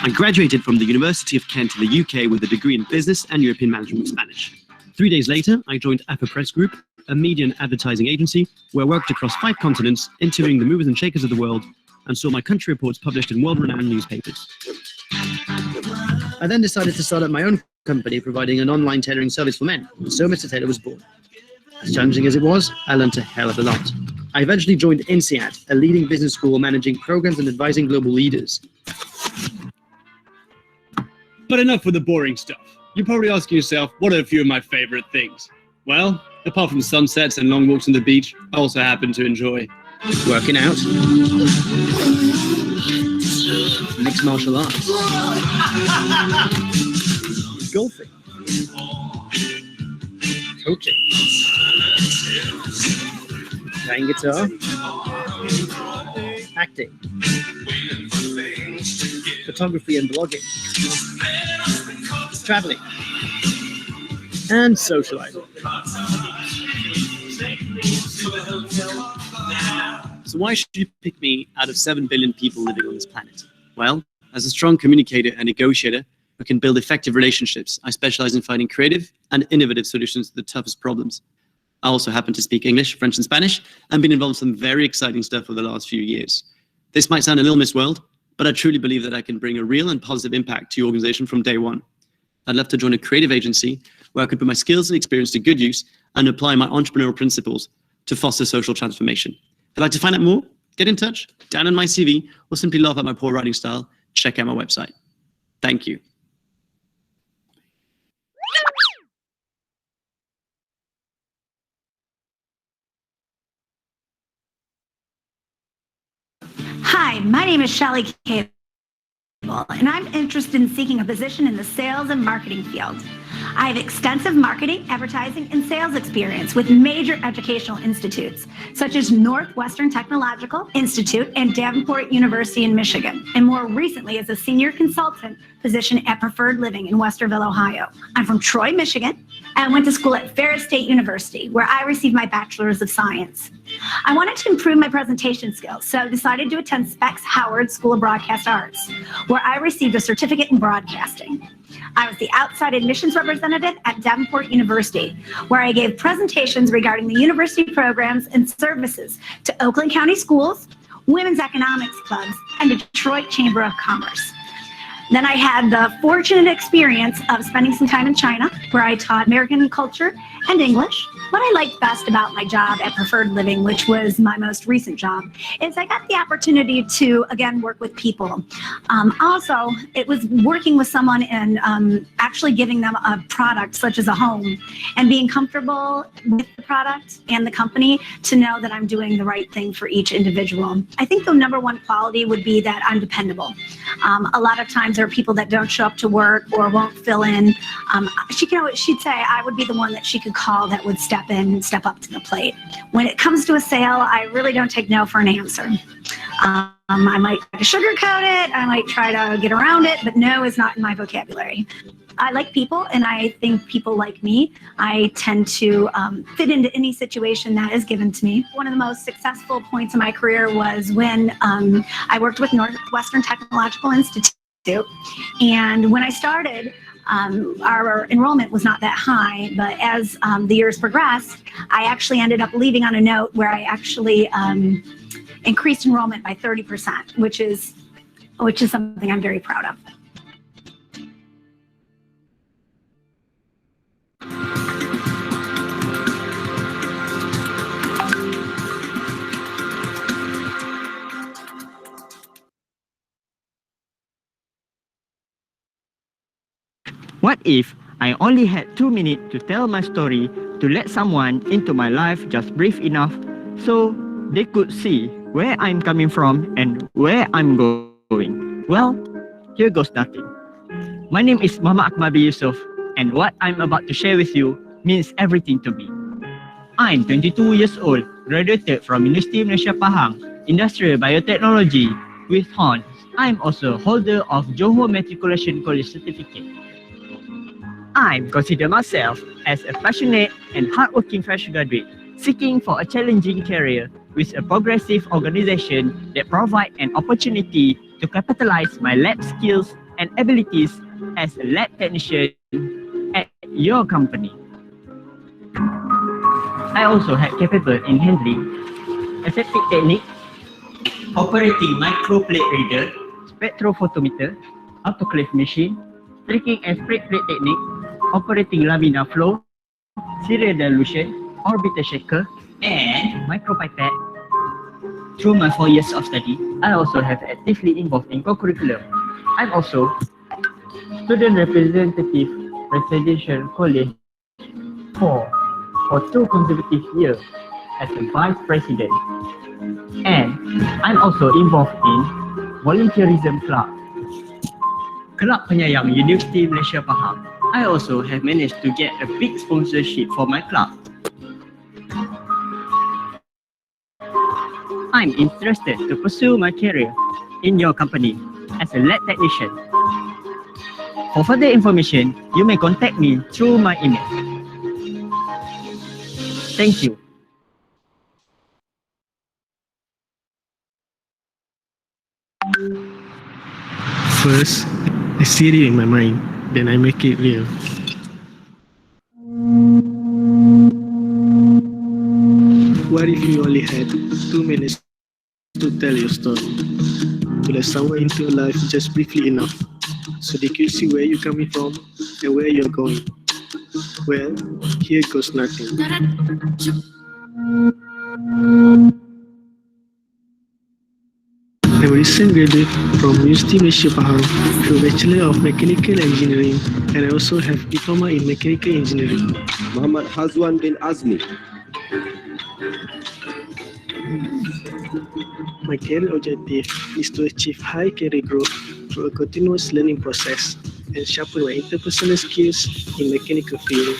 I graduated from the University of Kent in the UK with a degree in Business and European Management with Spanish. 3 days later, I joined Apple Press Group, a media and advertising agency, where I worked across 5 continents, interviewing the movers and shakers of the world, and saw my country reports published in world-renowned newspapers. I then decided to start up my own company providing an online tailoring service for men, and so Mr. Taylor was born. As challenging as it was, I learned a hell of a lot. I eventually joined INSEAD, a leading business school managing programs and advising global leaders. But enough with the boring stuff. You're probably asking yourself, what are a few of my favorite things? Well, apart from sunsets and long walks on the beach, I also happen to enjoy working out, mixed martial arts, golfing, coaching, playing guitar, acting, photography and blogging, traveling, and socializing. So why should you pick me out of 7 billion people living on this planet? Well, as a strong communicator and negotiator who can build effective relationships, I specialize in finding creative and innovative solutions to the toughest problems. I also happen to speak English, French, and Spanish, and been involved in some very exciting stuff over the last few years. This might sound a little Miss World, but I truly believe that I can bring a real and positive impact to your organization from day one. I'd love to join a creative agency where I can put my skills and experience to good use and apply my entrepreneurial principles to foster social transformation. If you'd like to find out more, get in touch, down on my CV, or simply laugh at my poor writing style, check out my website. Thank you. Hi, my name is Shelley Cable, and I'm interested in seeking a position in the sales and marketing field. I have extensive marketing, advertising, and sales experience with major educational institutes, such as Northwestern Technological Institute and Davenport University in Michigan, and more recently as a senior consultant position at Preferred Living in Westerville, Ohio. I'm from Troy, Michigan, and went to school at Ferris State University, where I received my Bachelor's of Science. I wanted to improve my presentation skills, so I decided to attend Specs Howard School of Broadcast Arts, where I received a certificate in broadcasting. I was the outside admissions representative at Davenport University, where I gave presentations regarding the university programs and services to Oakland County Schools, Women's Economics Clubs, and the Detroit Chamber of Commerce. Then I had the fortunate experience of spending some time in China, where I taught American culture and English. What I liked best about my job at Preferred Living, which was my most recent job, is I got the opportunity to, again, work with people. Also, it was working with someone and actually giving them a product, such as a home, and being comfortable with the product and the company to know that I'm doing the right thing for each individual. I think the number one quality would be that I'm dependable. A lot of times there are people that don't show up to work or won't fill in. She'd say I would be the one that she could call that would step in and step up to the plate. When it comes to a sale, I really don't take no for an answer. I might try to sugarcoat it, I might try to get around it, but no is not in my vocabulary. I like people, and I think people like me. I tend to fit into any situation that is given to me. One of the most successful points in my career was when I worked with Northwestern Technological Institute. And when I started, our enrollment was not that high, but as the years progressed, I actually ended up leaving on a note where I actually increased enrollment by 30%, which is something I'm very proud of. What if I only had 2 minutes to tell my story to let someone into my life just brief enough so they could see where I'm coming from and where I'm going? Well, here goes nothing. My name is Mama Akmal Yusuf, and what I'm about to share with you means everything to me. I'm 22 years old, graduated from University of Malaysia Pahang, Industrial Biotechnology with honors. I'm also holder of Johor Matriculation College Certificate. I consider myself as a passionate and hardworking fresh graduate seeking for a challenging career with a progressive organization that provides an opportunity to capitalize my lab skills and abilities as a lab technician at your company. I also have capable in handling aseptic technique, operating microplate reader, spectrophotometer, autoclave machine, tricking and spread plate technique, operating laminar flow, serial dilution, orbiter shaker, and micropipette. Through my 4 years of study, I also have actively involved in co-curriculum. I'm also student representative presidential college for 2 consecutive years as a vice president. And I'm also involved in volunteerism club. Club Penyayang University Malaysia Pahang. I also have managed to get a big sponsorship for my club. I'm interested to pursue my career in your company as a lab technician. For further information, you may contact me through my email. Thank you. First, I see it in my mind, then I make it real. What if you only had 2 minutes to tell your story? To let someone into your life just briefly enough, so they could see where you're coming from and where you're going. Well, here goes nothing. I'm a recent graduate from University of Malaysia Pahang through Bachelor of Mechanical Engineering, and I also have Diploma in Mechanical Engineering. Muhammad Hazwan bin Azmi. My career objective is to achieve high career growth through a continuous learning process and sharpen my interpersonal skills in mechanical field.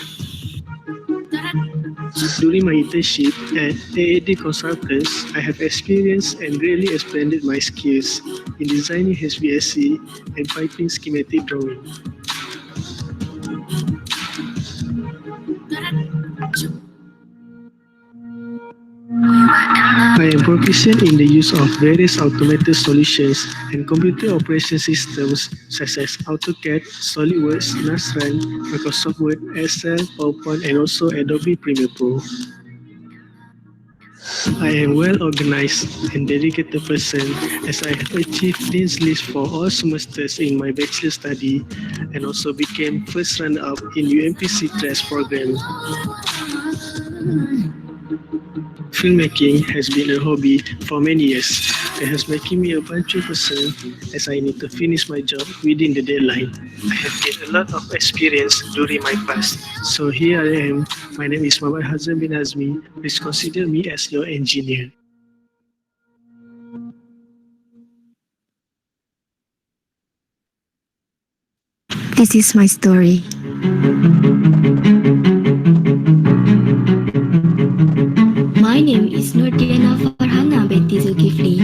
During my internship at AAD Consultants, I have experienced and greatly expanded my skills in designing HVAC and piping schematic drawing. I am proficient in the use of various automated solutions and computer operation systems such as AutoCAD, SolidWorks, Nasran, Microsoft Word, Excel, PowerPoint, and also Adobe Premiere Pro. I am well organized and dedicated person as I have achieved Dean's List for all semesters in my bachelor study and also became first runner-up in UMPC TRAS program. Filmmaking has been a hobby for many years. It has making me a punctual person as I need to finish my job within the deadline. I have gained a lot of experience during my past. So here I am. My name is Muhammad Hazwan bin Azmi. Please consider me as your engineer. This is my story. Zulkifli.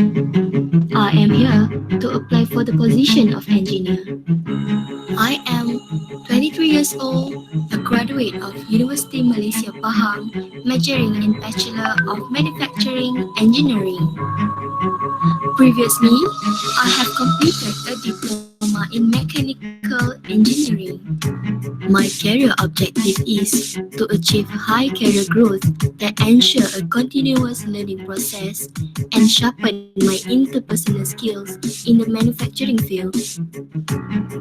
I am here to apply for the position of engineer. I am 23 years old, a graduate of University Malaysia Pahang, majoring in Bachelor of Manufacturing Engineering. Previously, I have completed a diploma in mechanical engineering. My career objective is to achieve high career growth that ensure a continuous learning process and sharpen my interpersonal skills in the manufacturing field.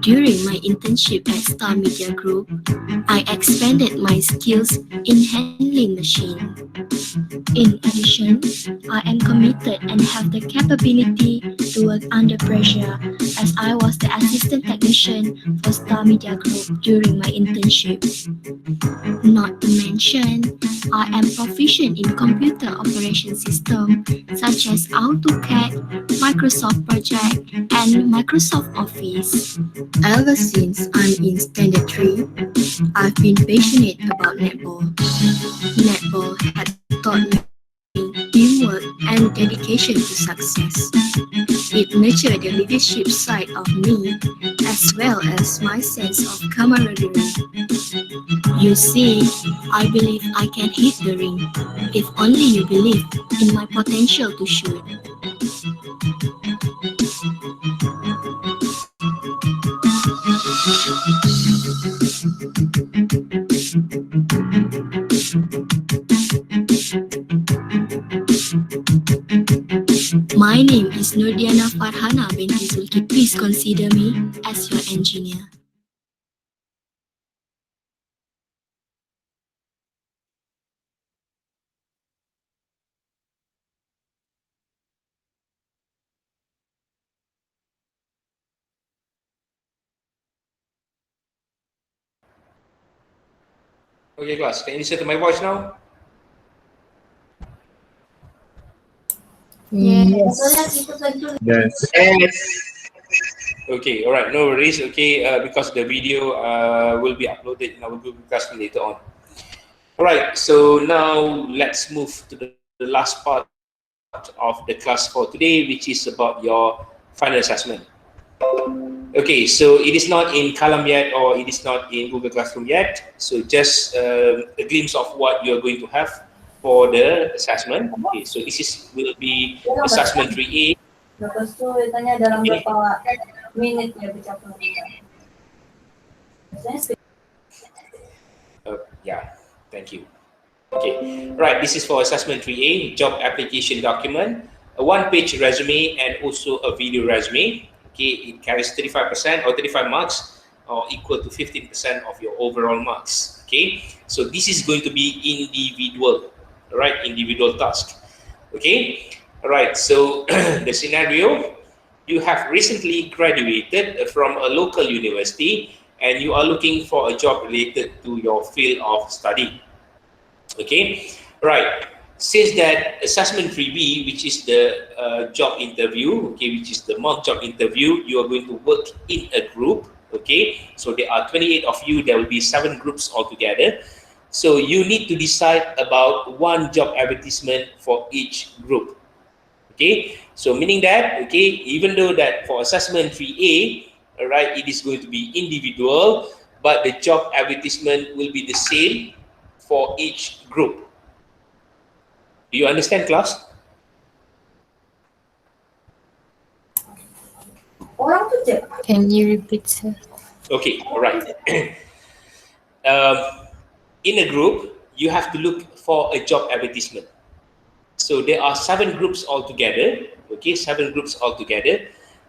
During my internship at Star Media Group, I expanded my skills in handling machine. In addition, I am committed and have the capability to work under pressure as I was the assistant technician for Star Media Group during my internship. Not to mention, I am proficient in computer operation system such as AutoCAD, Microsoft Project, and Microsoft Office. Ever since I'm in Standard 3, I've been passionate about netball. Netball had taught me teamwork and dedication to success. It nurtured the leadership side of me as well as my sense of camaraderie. You see, I believe I can hit the ring if only you believe in my potential to shoot. My name is Nurdiana Farhana binti Zulki. Please consider me as your engineer. Okay, class, can you listen to my voice now? Yes. Yes. Okay, all right, no worries. Okay, because the video will be uploaded in our Google Classroom later on. All right, so now let's move to the last part of the class for today, which is about your final assessment. Okay, so it is not in Kalam yet, or it is not in Google Classroom yet. So just a glimpse of what you're going to have for the assessment. Okay, so this will be assessment 3A. Lepas tu dia tanya dalam Okay. berapa minit dia bercakap kita. Yeah, thank you. Okay, right, this is for assessment 3A, job application document, a one-page resume, and also a video resume. Okay, it carries 35% or 35 marks, or equal to 15% of your overall marks. Okay, so this is going to be individual, right? Individual task. Okay, all right, so the scenario, you have recently graduated from a local university and you are looking for a job related to your field of study. Okay, right. Since that assessment 3B, which is the job interview, okay, which is the mock job interview, you are going to work in a group. Okay, so there are 28 of you. There will be 7 groups altogether. So you need to decide about one job advertisement for each group. Okay, so meaning that, okay, even though that for assessment 3A, all right, it is going to be individual, but the job advertisement will be the same for each group. Do you understand, class? Can you repeat, sir? Okay, all right. In a group, you have to look for a job advertisement. So there are 7 groups altogether. Okay, 7 groups altogether.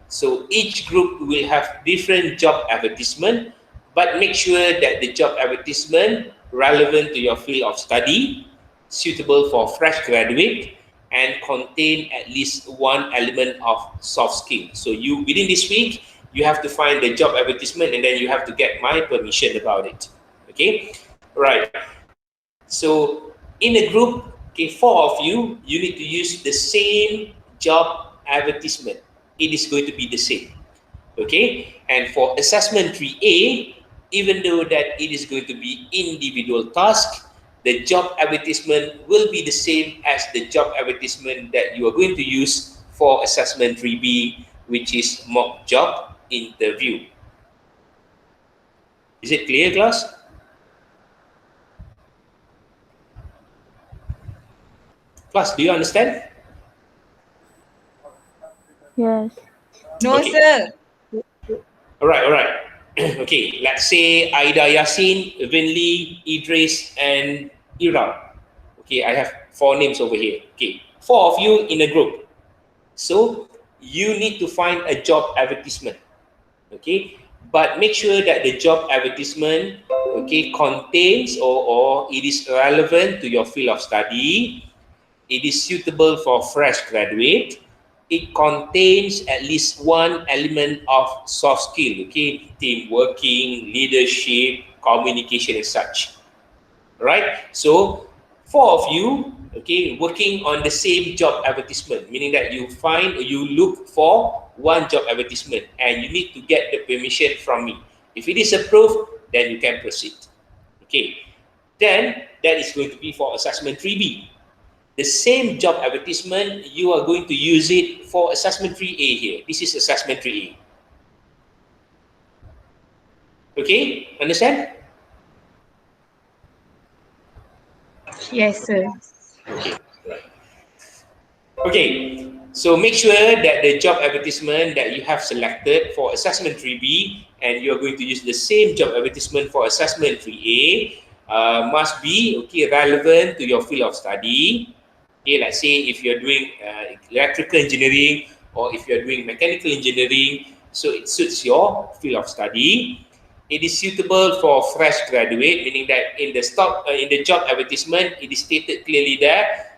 So each group will have different job advertisement, but make sure that the job advertisement relevant to your field of study, suitable for fresh graduate, and contain at least one element of soft skill. So you, within this week, you have to find the job advertisement and then you have to get my permission about it. Okay, right. So in a group, okay, 4 of you, you need to use the same job advertisement. It is going to be the same. Okay, and for assessment 3A, even though that it is going to be individual task, the job advertisement will be the same as the job advertisement that you are going to use for assessment 3B, which is mock job interview. Is it clear, class? Class, do you understand? Yes. No, Okay. sir. All right. Okay, let's say Aida Yasin, Vinli, Idris, and Ira. Okay, I have 4 names over here. Okay, 4 of you in a group. So you need to find a job advertisement. Okay, but make sure that the job advertisement, okay, contains or it is relevant to your field of study. It is suitable for fresh graduate. It contains at least one element of soft skill, okay, team working, leadership, communication, and such. Right? So 4 of you, okay, working on the same job advertisement, meaning that you look for one job advertisement and you need to get the permission from me. If it is approved, then you can proceed. Okay. Then that is going to be for assessment 3B. The same job advertisement, you are going to use it for assessment 3A here. This is assessment 3A. Okay, understand? Yes, sir. Okay, right. Okay, so make sure that the job advertisement that you have selected for assessment 3B and you're going to use the same job advertisement for assessment 3A must be relevant to your field of study. Okay, let's say if you're doing electrical engineering or if you're doing mechanical engineering, so it suits your field of study. It is suitable for fresh graduate, meaning that in the job advertisement, it is stated clearly there.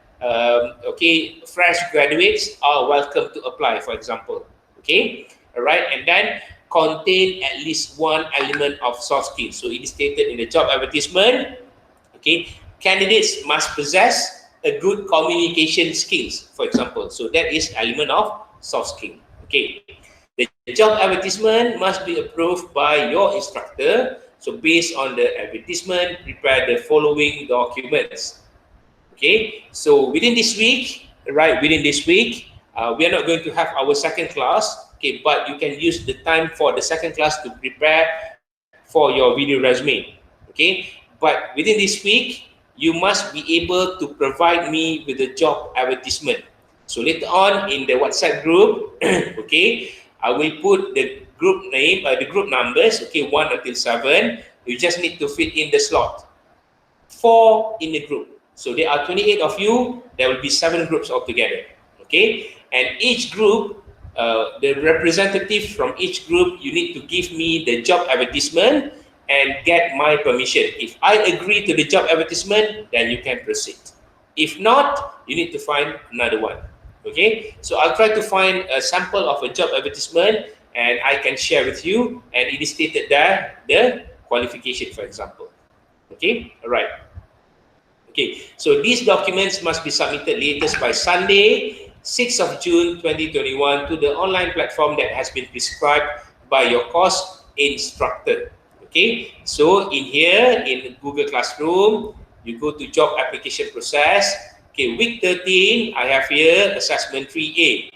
Fresh graduates are welcome to apply, for example. Okay, all right, and then contain at least one element of soft skills. So it is stated in the job advertisement. Okay, candidates must possess a good communication skills, for example. So that is element of soft skill. Okay, the job advertisement must be approved by your instructor. So based on the advertisement, prepare the following documents. Okay, so within this week, we are not going to have our second class. Okay, but you can use the time for the second class to prepare for your video resume. Okay, but within this week, you must be able to provide me with the job advertisement. So later on in the WhatsApp group, okay, I will put the group name, the group numbers, okay, 1 until 7. You just need to fit in the slot. 4 in the group. So there are 28 of you, there will be 7 groups altogether. Okay, and each group, the representative from each group, you need to give me the job advertisement and get my permission. If I agree to the job advertisement, then you can proceed. If not, you need to find another one. Okay, so I'll try to find a sample of a job advertisement and I can share with you, and it is stated there the qualification, for example. Okay, all right. Okay, so these documents must be submitted latest by Sunday, 6th of June 2021 to the online platform that has been prescribed by your course instructor. Okay, so in here, in Google Classroom, you go to job application process. Okay, week 13, I have here assessment 3A.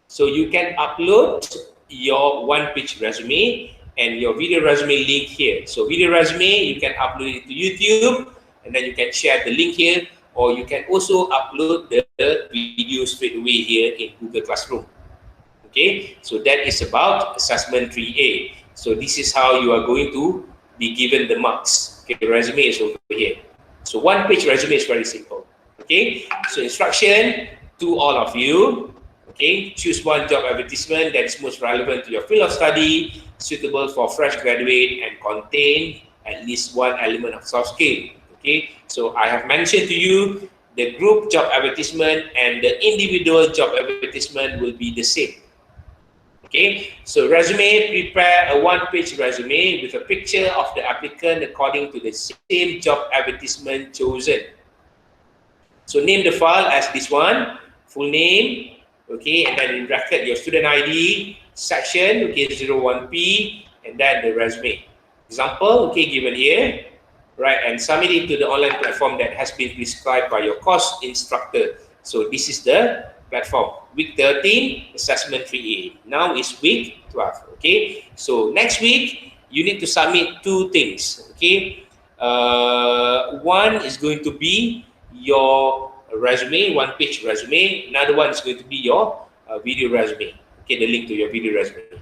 So you can upload your one-page resume and your video resume link here. So video resume, you can upload it to YouTube and then you can share the link here, or you can also upload the video straight away here in Google Classroom. Okay, so that is about assessment 3A. So this is how you are going to be given the marks. Okay, the resume is over here. So one-page resume is very simple. Okay, so instruction to all of you. Okay, choose one job advertisement that is most relevant to your field of study, suitable for fresh graduate, and contain at least one element of soft skill. Okay, so I have mentioned to you the group job advertisement and the individual job advertisement will be the same. Okay, so resume, prepare a one-page resume with a picture of the applicant according to the same job advertisement chosen. So name the file as this one, full name, okay, and then in bracket your student ID, section, okay, 01P, and then the resume. Example, okay, given here, right, and submit it to the online platform that has been prescribed by your course instructor. So this is the platform. Week 13, assessment 3A. Now is week 12, okay? So next week, you need to submit two things, okay? One is going to be your resume, one-page resume. Another one is going to be your video resume, okay, the link to your video resume.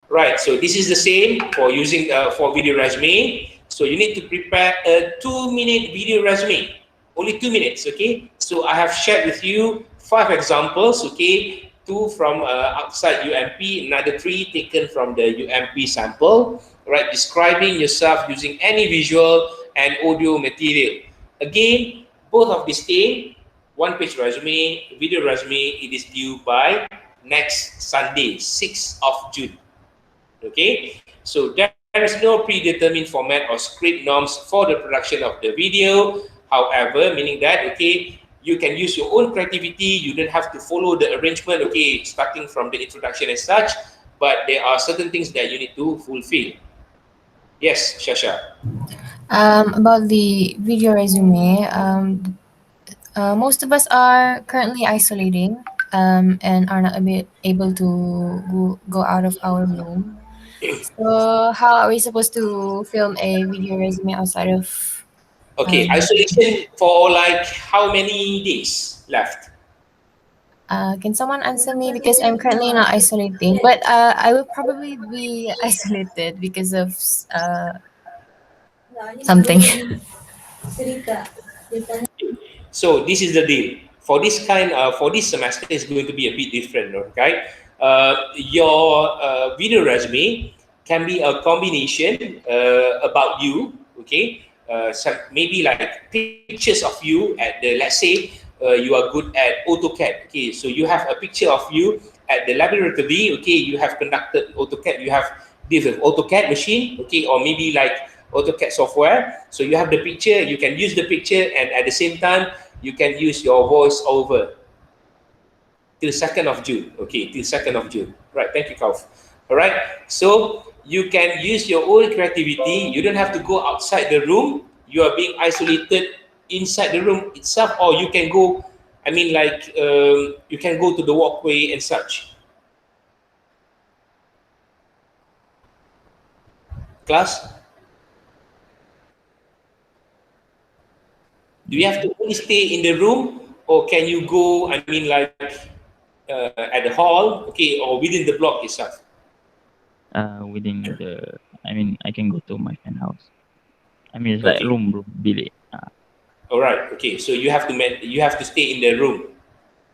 Right, so this is the same for using for video resume. So you need to prepare a 2-minute video resume, only 2 minutes, okay? So I have shared with you 5 examples, okay? 2 from outside UMP, another 3 taken from the UMP sample, right? Describing yourself using any visual and audio material. Again, both of these things, one-page resume, video resume, it is due by next Sunday, 6th of June. Okay, so there is no predetermined format or script norms for the production of the video. However, meaning that, okay, you can use your own creativity. You don't have to follow the arrangement, okay, starting from the introduction and such, but there are certain things that you need to fulfill. Yes, Shasha. About the video resume, most of us are currently isolating and are not able to go out of our room. So how are we supposed to film a video resume outside of? Okay, isolation for like how many days left? Can someone answer me, because I'm currently not isolating, but I will probably be isolated because of something. So this is the deal. For this for this semester is going to be a bit different, okay? Your video resume can be a combination about you, okay? Maybe like pictures of you at the, let's say you are good at AutoCAD, okay? So you have a picture of you at the laboratory, okay? You have conducted AutoCAD, you have this AutoCAD machine, okay? Or maybe like AutoCAD software. So you have the picture, you can use the picture, and at the same time, you can use your voice over till 2nd of June. Okay, till 2nd of June. Right, thank you, Kauf. All right, so you can use your own creativity. You don't have to go outside the room. You are being isolated inside the room itself, or you can go, I mean, like, you can go to the walkway and such. Class? Do you have to only stay in the room, or can you go, I mean, like, at the hall, okay, or within the block itself? Within the, I mean, I can go to my friend's house. I mean, it's like room bilik. All right, okay, so you have to stay in the room.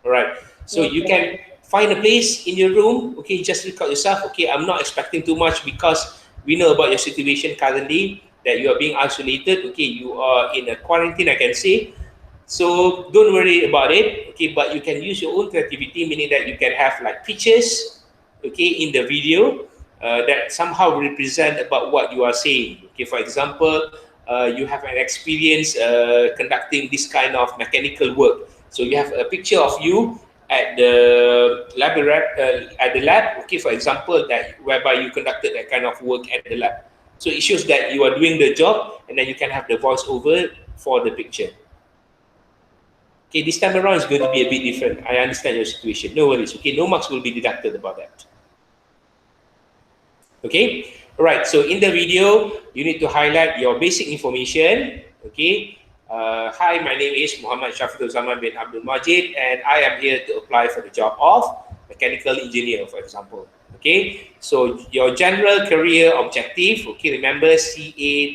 All right, so you can find a place in your room, okay, just record yourself. Okay, I'm not expecting too much because we know about your situation currently, that you are being isolated. Okay, you are in a quarantine, I can say. So don't worry about it, okay, but you can use your own creativity, meaning that you can have like pictures, okay, in the video that somehow represent about what you are saying. Okay, for example, you have an experience conducting this kind of mechanical work. So you have a picture of you at the lab, okay, for example, that whereby you conducted that kind of work at the lab. So it shows that you are doing the job, and then you can have the voiceover for the picture. Okay, this time around is going to be a bit different. I understand your situation. No worries. Okay, no marks will be deducted about that. Okay, all right. So in the video, you need to highlight your basic information. Okay. Hi, my name is Muhammad Shafiqul Zaman bin Abdul Majid, and I am here to apply for the job of mechanical engineer, for example. Okay, so your general career objective, okay, remember CAREER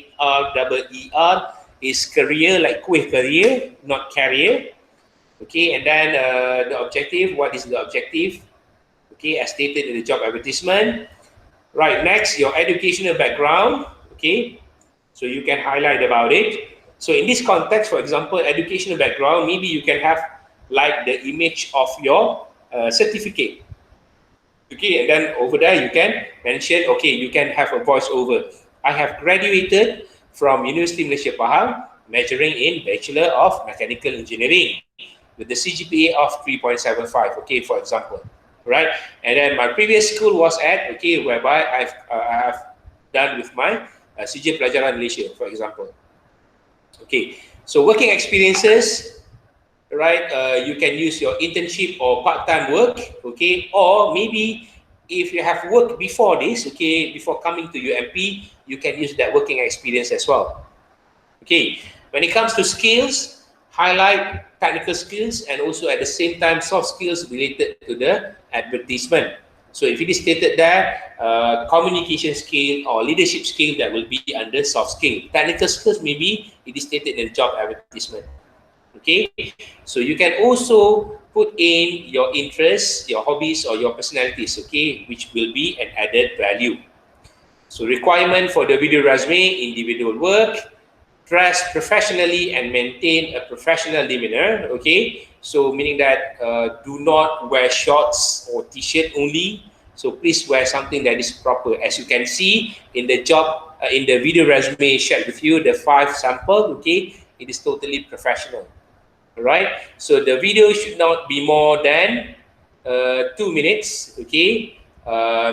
is career, like kuih career, not career. Okay, and then the objective, what is the objective? Okay, as stated in the job advertisement. Right, next, your educational background, okay, so you can highlight about it. So in this context, for example, educational background, maybe you can have like the image of your certificate. Okay, and then over there you can mention, okay, you can have a voiceover. I have graduated from University Malaysia Pahang, majoring in Bachelor of Mechanical Engineering with the CGPA of 3.75, okay, for example, right? And then my previous school was at, okay, whereby I have done with my CJ Pelajaran Malaysia, for example. Okay, so working experiences, right? You can use your internship or part-time work, okay? Or maybe if you have worked before this, okay, before coming to UMP, you can use that working experience as well. Okay, when it comes to skills, highlight technical skills and also at the same time soft skills related to the advertisement. So if it is stated there, communication skill or leadership skill, that will be under soft skill. Technical skills, maybe it is stated in the job advertisement. Okay, so you can also put in your interests, your hobbies, or your personalities, okay, which will be an added value. So requirement for the video resume: individual work, dress professionally and maintain a professional demeanor, okay? So meaning that do not wear shorts or t-shirt only. So please wear something that is proper. As you can see in the job, in the video resume shared with you, the 5 sample, okay? It is totally professional, all right? So the video should not be more than 2 minutes, okay?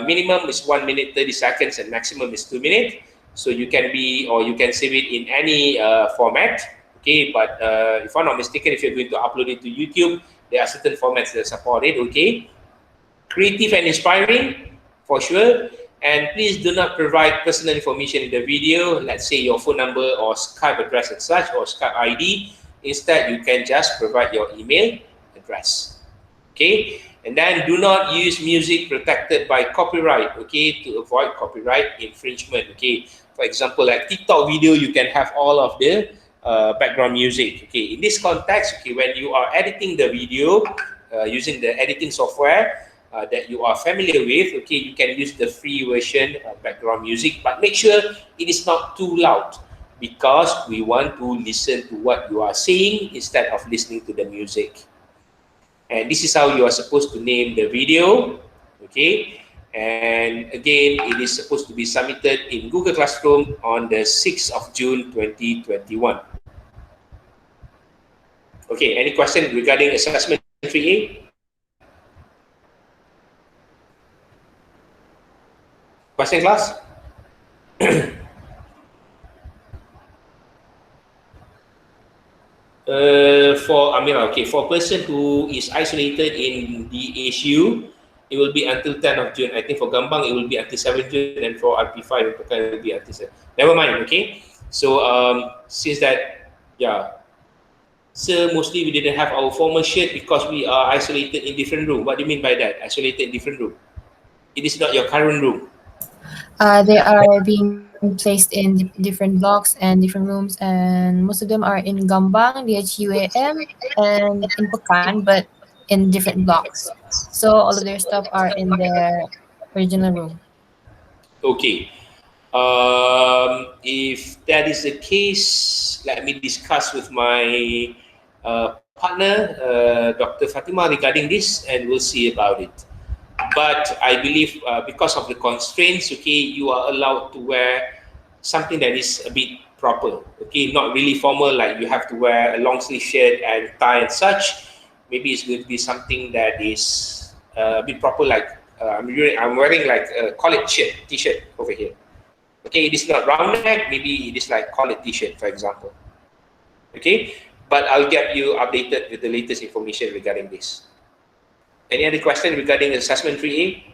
Minimum is 1 minute 30 seconds and maximum is 2 minutes. So you can be, or you can save it in any format, okay? But if I'm not mistaken, if you're going to upload it to YouTube, there are certain formats that support it, okay? Creative and inspiring, for sure. And please do not provide personal information in the video, let's say your phone number or Skype address and such, or Skype ID. Instead, you can just provide your email address, okay? And then do not use music protected by copyright, okay, to avoid copyright infringement, okay? For example, like TikTok video, you can have all of the background music, okay? In this context, okay, when you are editing the video using the editing software that you are familiar with, okay, you can use the free version background music, but make sure it is not too loud because we want to listen to what you are saying instead of listening to the music. And this is how you are supposed to name the video, okay? And again, it is supposed to be submitted in Google Classroom on the 6th of June 2021. Okay, any question regarding assessment 3A? Question, class? For Amira, okay, for a person who is isolated in the ASU, it will be until 10th of June. I think for Gambang, it will be until 7th June, and for RP5, it will be until 7th. Never mind, okay? So, since that, yeah, so mostly we didn't have our formal shirt because we are isolated in different room. What do you mean by that? Isolated in different room? It is not your current room. They are being placed in different blocks and different rooms, and most of them are in Gambang, DHUAM, and in Pekan, but in different blocks. So all of their stuff are in their original room. Okay. If that is the case, let me discuss with my partner, Dr. Fatima, regarding this, and we'll see about it. But I believe because of the constraints, okay, you are allowed to wear something that is a bit proper, okay, not really formal, like you have to wear a long sleeve shirt and tie and such. Maybe it's going to be something that is a bit proper, like I'm wearing like a collared shirt, t-shirt over here. Okay, it is not round neck, maybe it is like collared t-shirt, for example. Okay, but I'll get you updated with the latest information regarding this. Any other question regarding assessment 3A?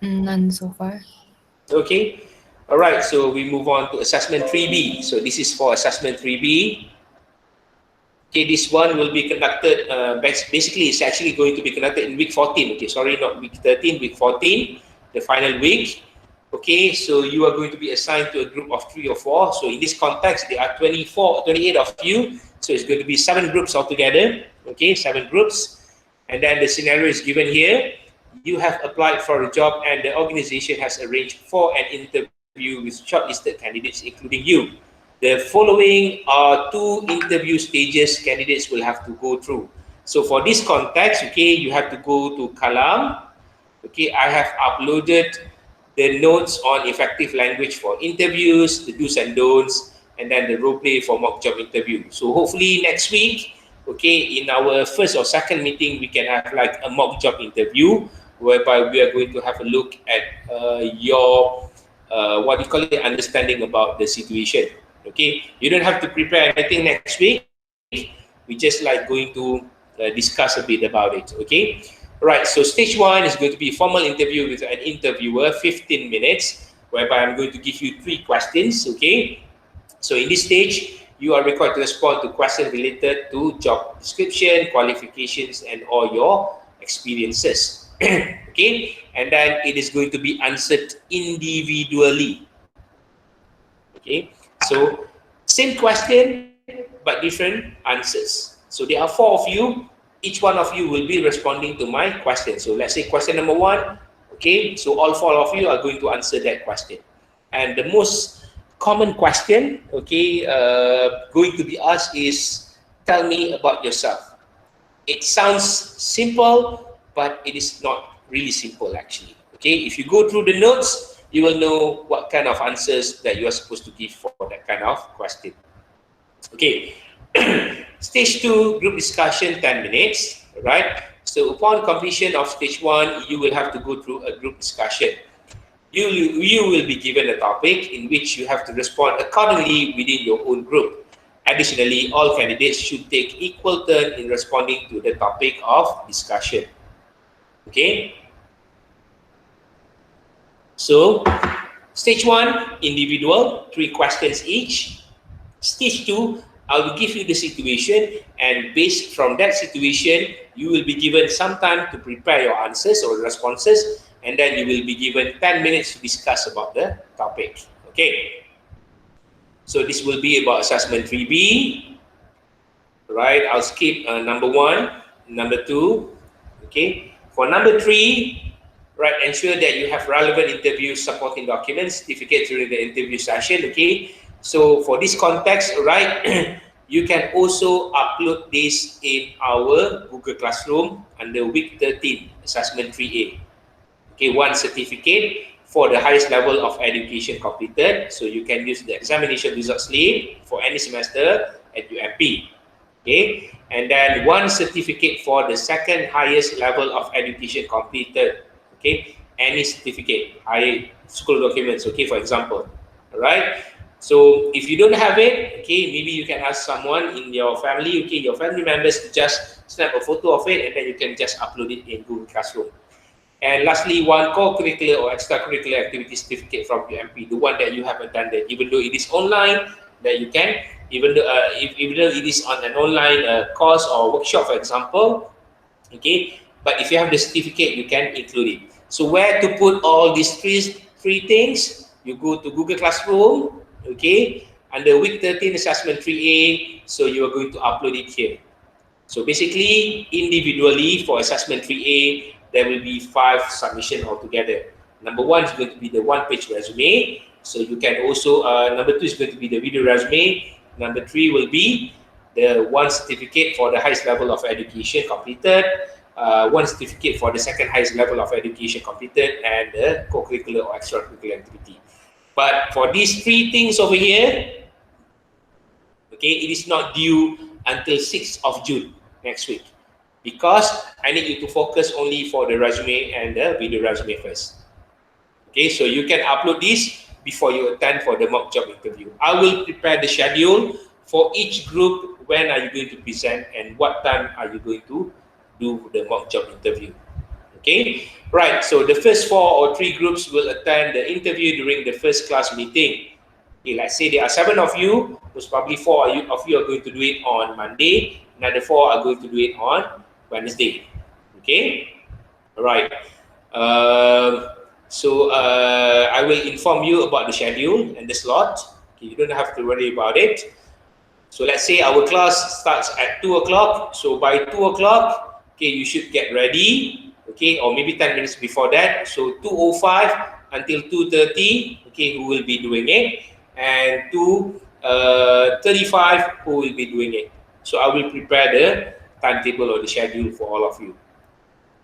None so far. Okay, all right, so we move on to assessment 3B. So this is for assessment 3B. Okay, this one will be conducted, basically it's actually going to be conducted in week 14. Okay, sorry, not week 13, week 14, the final week. Okay, so you are going to be assigned to a group of 3 or 4. So in this context, there are 28 of you. So it's going to be 7 groups altogether. Okay, 7 groups. And then the scenario is given here. You have applied for a job and the organization has arranged for an interview with shortlisted candidates, including you. The following are 2 interview stages candidates will have to go through. So for this context, okay, you have to go to Kalam. Okay, I have uploaded the notes on effective language for interviews, the do's and don'ts, and then the role play for mock job interview. So hopefully next week, okay, in our first or second meeting, we can have like a mock job interview whereby we are going to have a look at your what you call it, understanding about the situation. Okay, you don't have to prepare anything next week. We just like going to discuss a bit about it. Okay, right. So stage 1 is going to be a formal interview with an interviewer, 15 minutes, whereby I'm going to give you 3 questions. Okay, so in this stage, you are required to respond to questions related to job description, qualifications, and all your experiences. Okay, and then it is going to be answered individually. Okay, so same question but different answers. So there are 4 of you. Each one of you will be responding to my question. So let's say question number 1. Okay, so all 4 of you are going to answer that question. And the most common question, okay, going to be asked is, tell me about yourself. It sounds simple, but it is not really simple actually. Okay, if you go through the notes, you will know what kind of answers that you are supposed to give for that kind of question. Okay, stage 2, group discussion, 10 minutes, right? So upon completion of stage 1, you will have to go through a group discussion. You will be given a topic in which you have to respond accordingly within your own group. Additionally, all candidates should take equal turn in responding to the topic of discussion. Okay? So, stage 1, individual, 3 questions each. Stage 2, I will give you the situation, and based from that situation, you will be given some time to prepare your answers or responses, and then you will be given 10 minutes to discuss about the topic. Okay. So this will be about assessment 3B. Right, I'll skip number 1, number 2. Okay. For number 3, right, ensure that you have relevant interview supporting documents, certificate during the interview session. Okay. So for this context, right, you can also upload this in our Google Classroom under week 13, assessment 3A. Okay, 1 certificate for the highest level of education completed. So you can use the examination result slip for any semester at UMP. Okay, and then 1 certificate for the second highest level of education completed. Okay, any certificate, high school documents. Okay, for example, all right. So if you don't have it, okay, maybe you can ask someone in your family, okay, your family members to just snap a photo of it, and then you can just upload it in Google Classroom. And lastly, 1 co-curricular or extracurricular activity certificate from UMP, the one that you have attended, even though it is online, that you can, even though it is on an online course or workshop, for example, okay. But if you have the certificate, you can include it. So where to put all these three things? You go to Google Classroom, okay, under week 13 assessment 3A. So you are going to upload it here. So basically, individually for assessment 3A, there will be 5 submissions altogether. Number 1 is going to be the 1-page resume. So you can also, number 2 is going to be the video resume. Number 3 will be the 1 certificate for the highest level of education completed, 1 certificate for the second highest level of education completed, and the co-curricular or extracurricular activity. But for these 3 things over here, okay, it is not due until 6th of June next week, because I need you to focus only for the resume and the video resume first. Okay, so you can upload this before you attend for the mock job interview. I will prepare the schedule for each group. When are you going to present and what time are you going to do the mock job interview? Okay, right. So the first 4 or 3 groups will attend the interview during the first class meeting. Okay, let's say there are 7 of you. Most probably 4 of you are going to do it on Monday. Another 4 are going to do it on Wednesday. Okay, all right. So I will inform you about the schedule and the slot. Okay, you don't have to worry about it. So let's say our class starts at 2 o'clock. So by 2 o'clock, okay, you should get ready. Okay, or maybe 10 minutes before that. So 2:05 until 2:30. Okay, who will be doing it? And 2:35, who will be doing it? So I will prepare the timetable or the schedule for all of you.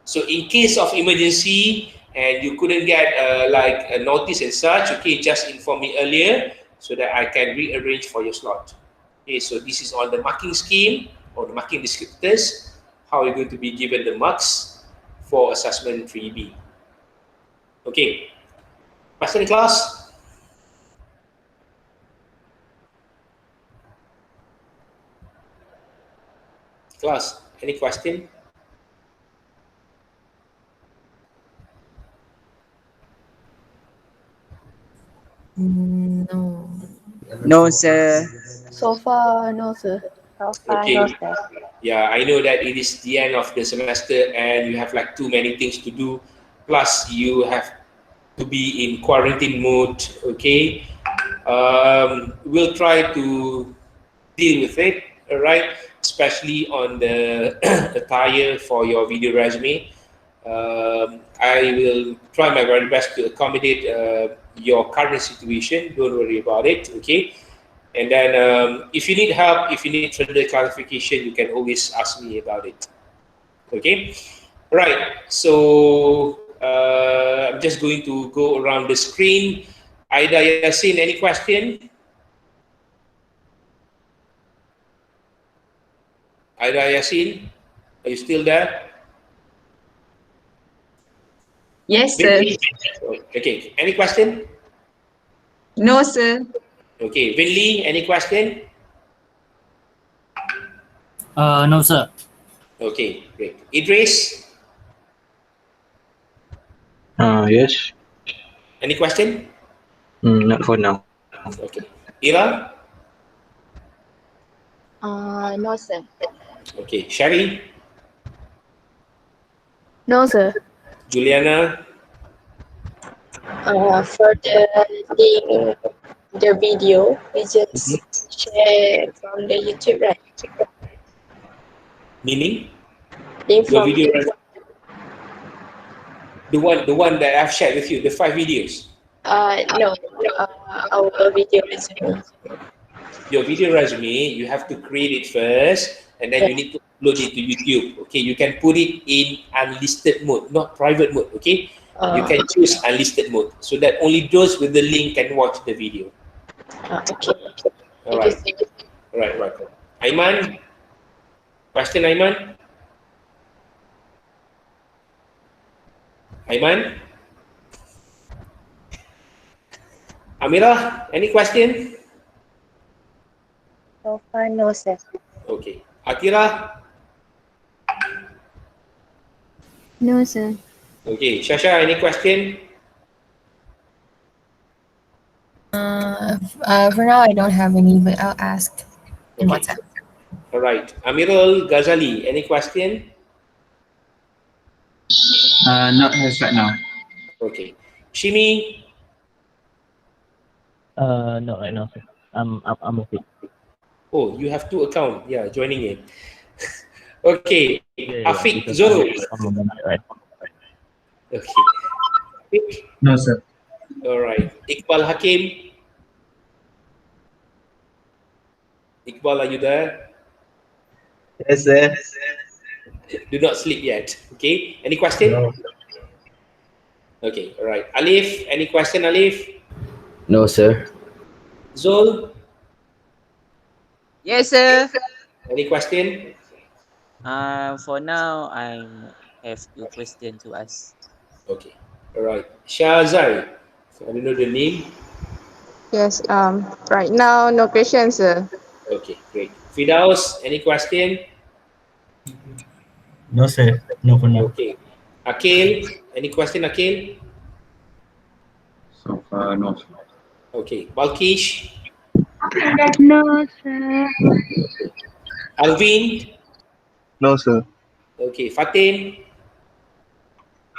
So in case of emergency and you couldn't get like a notice and such, okay, just inform me earlier so that I can rearrange for your slot. Okay, so this is on the marking scheme or the marking descriptors, how you're going to be given the marks for assessment 3B. Okay, question in class? Class, any question? No. No, sir. So far, no, sir. Okay. Yeah, I know that it is the end of the semester and you have like too many things to do. Plus, you have to be in quarantine mode. Okay. We'll try to deal with it. All right. Especially on the attire for your video resume. I will try my very best to accommodate your current situation. Don't worry about it. Okay. And then if you need help, if you need further clarification, you can always ask me about it. Okay. Right. So I'm just going to go around the screen. Aida Yasin, any question? Aida Yasin, are you still there? Yes, sir. Okay. Any question? No, sir. Okay. Vinli, any question? No, sir. Okay, great. Idris, Yes. any question? Not for now. Okay. Ira? No, sir. Okay. Shari? No, sir. Juliana? For the video, we just share from the YouTube, right? Meaning? Link Your from video, the one that I've shared with you, the 5 videos. no, our video resume. Your video resume, you have to create it first, and then you need to upload it to YouTube. Okay, you can put it in unlisted mode, not private mode. Okay, you can choose unlisted mode so that only those with the link can watch the video. Okay. All right. Right. Aiman, question, Aiman? Aiman? Amira, any question? So far, no, sir. Okay. Atira? No, sir. Okay. Shasha, any question? For now, I don't have any, but I'll ask in WhatsApp. All right. Amirul Ghazali, any question? Not as right now. Okay. Shimi? No, right now, sir. I'm okay. Oh, you have 2 accounts. Yeah, joining in. Okay. Yeah, Afiq because Zoro. I'm on right. Okay. Afiq? No, sir. All right. Iqbal Hakim? Iqbal, are you there? Yes, sir. Do not sleep yet. Okay. Any question? No. Okay. All right. Alif, any question, Alif? No, sir. Zul, Yes, sir. any question? For now, I have 2 questions to ask. Okay. All right. Shahzai, I don't know the name. Yes. Right now, no questions, sir. Okay, great. Fidaus, any question? No, sir. No for now. Okay. Akil, any question, Akil? So far, no. Okay. Balkish, No, sir. Alvin, No, sir. okay. Fatin,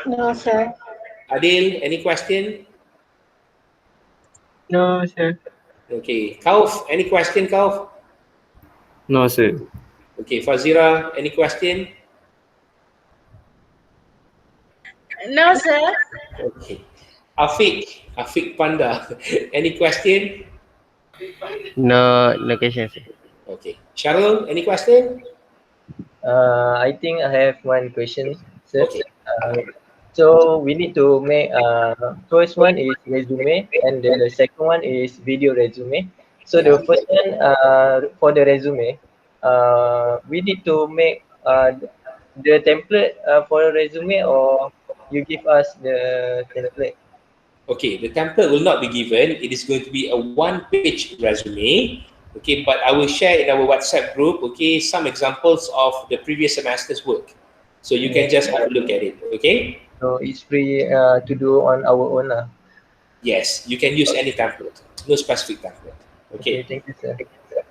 No, sir. Adil, any question? No, sir. Okay. Kauf, any question, Kauf? No, sir. Okay. Fazira, any question? No, sir. Okay. Afiq Panda, any question? No question, sir. Okay. Sharul, any question? I think I have one question, sir. Okay. So we need to make first one is resume and then the second one is video resume. So the first one for the resume, we need to make the template for a resume, or you give us the template. Okay, the template will not be given. It is going to be a 1-page resume. Okay, but I will share in our WhatsApp group, okay, some examples of the previous semester's work. So you can just have a look at it, okay? So it's free to do on our own. Yes, you can use any template, no specific template. Okay. Thank you, sir.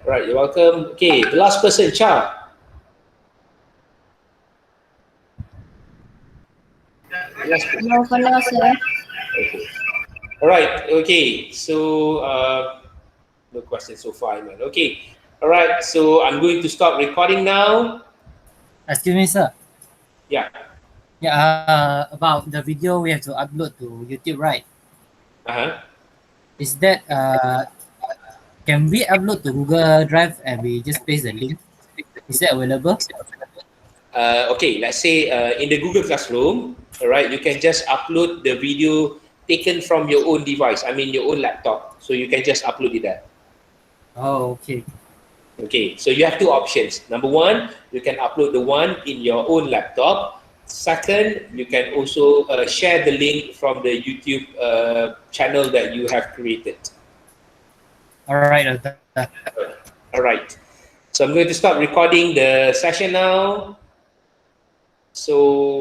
Right, you're welcome. Okay, the last person, Cha. No, for now, sir. Okay. All right. Okay. So no questions so far, man. Okay. All right. So I'm going to stop recording now. Excuse me, sir. Yeah. Yeah. About the video we have to upload to YouTube, right? Is that can we upload to Google Drive and we just paste the link? Is that available? Okay. Let's say in the Google Classroom, all right, you can just upload the video taken from your own device. I mean your own laptop. So you can just upload it there. Oh, okay. Okay, so you have two options. Number one, you can upload the one in your own laptop. Second, you can also share the link from the YouTube channel that you have created. All right. All right. So I'm going to stop recording the session now. So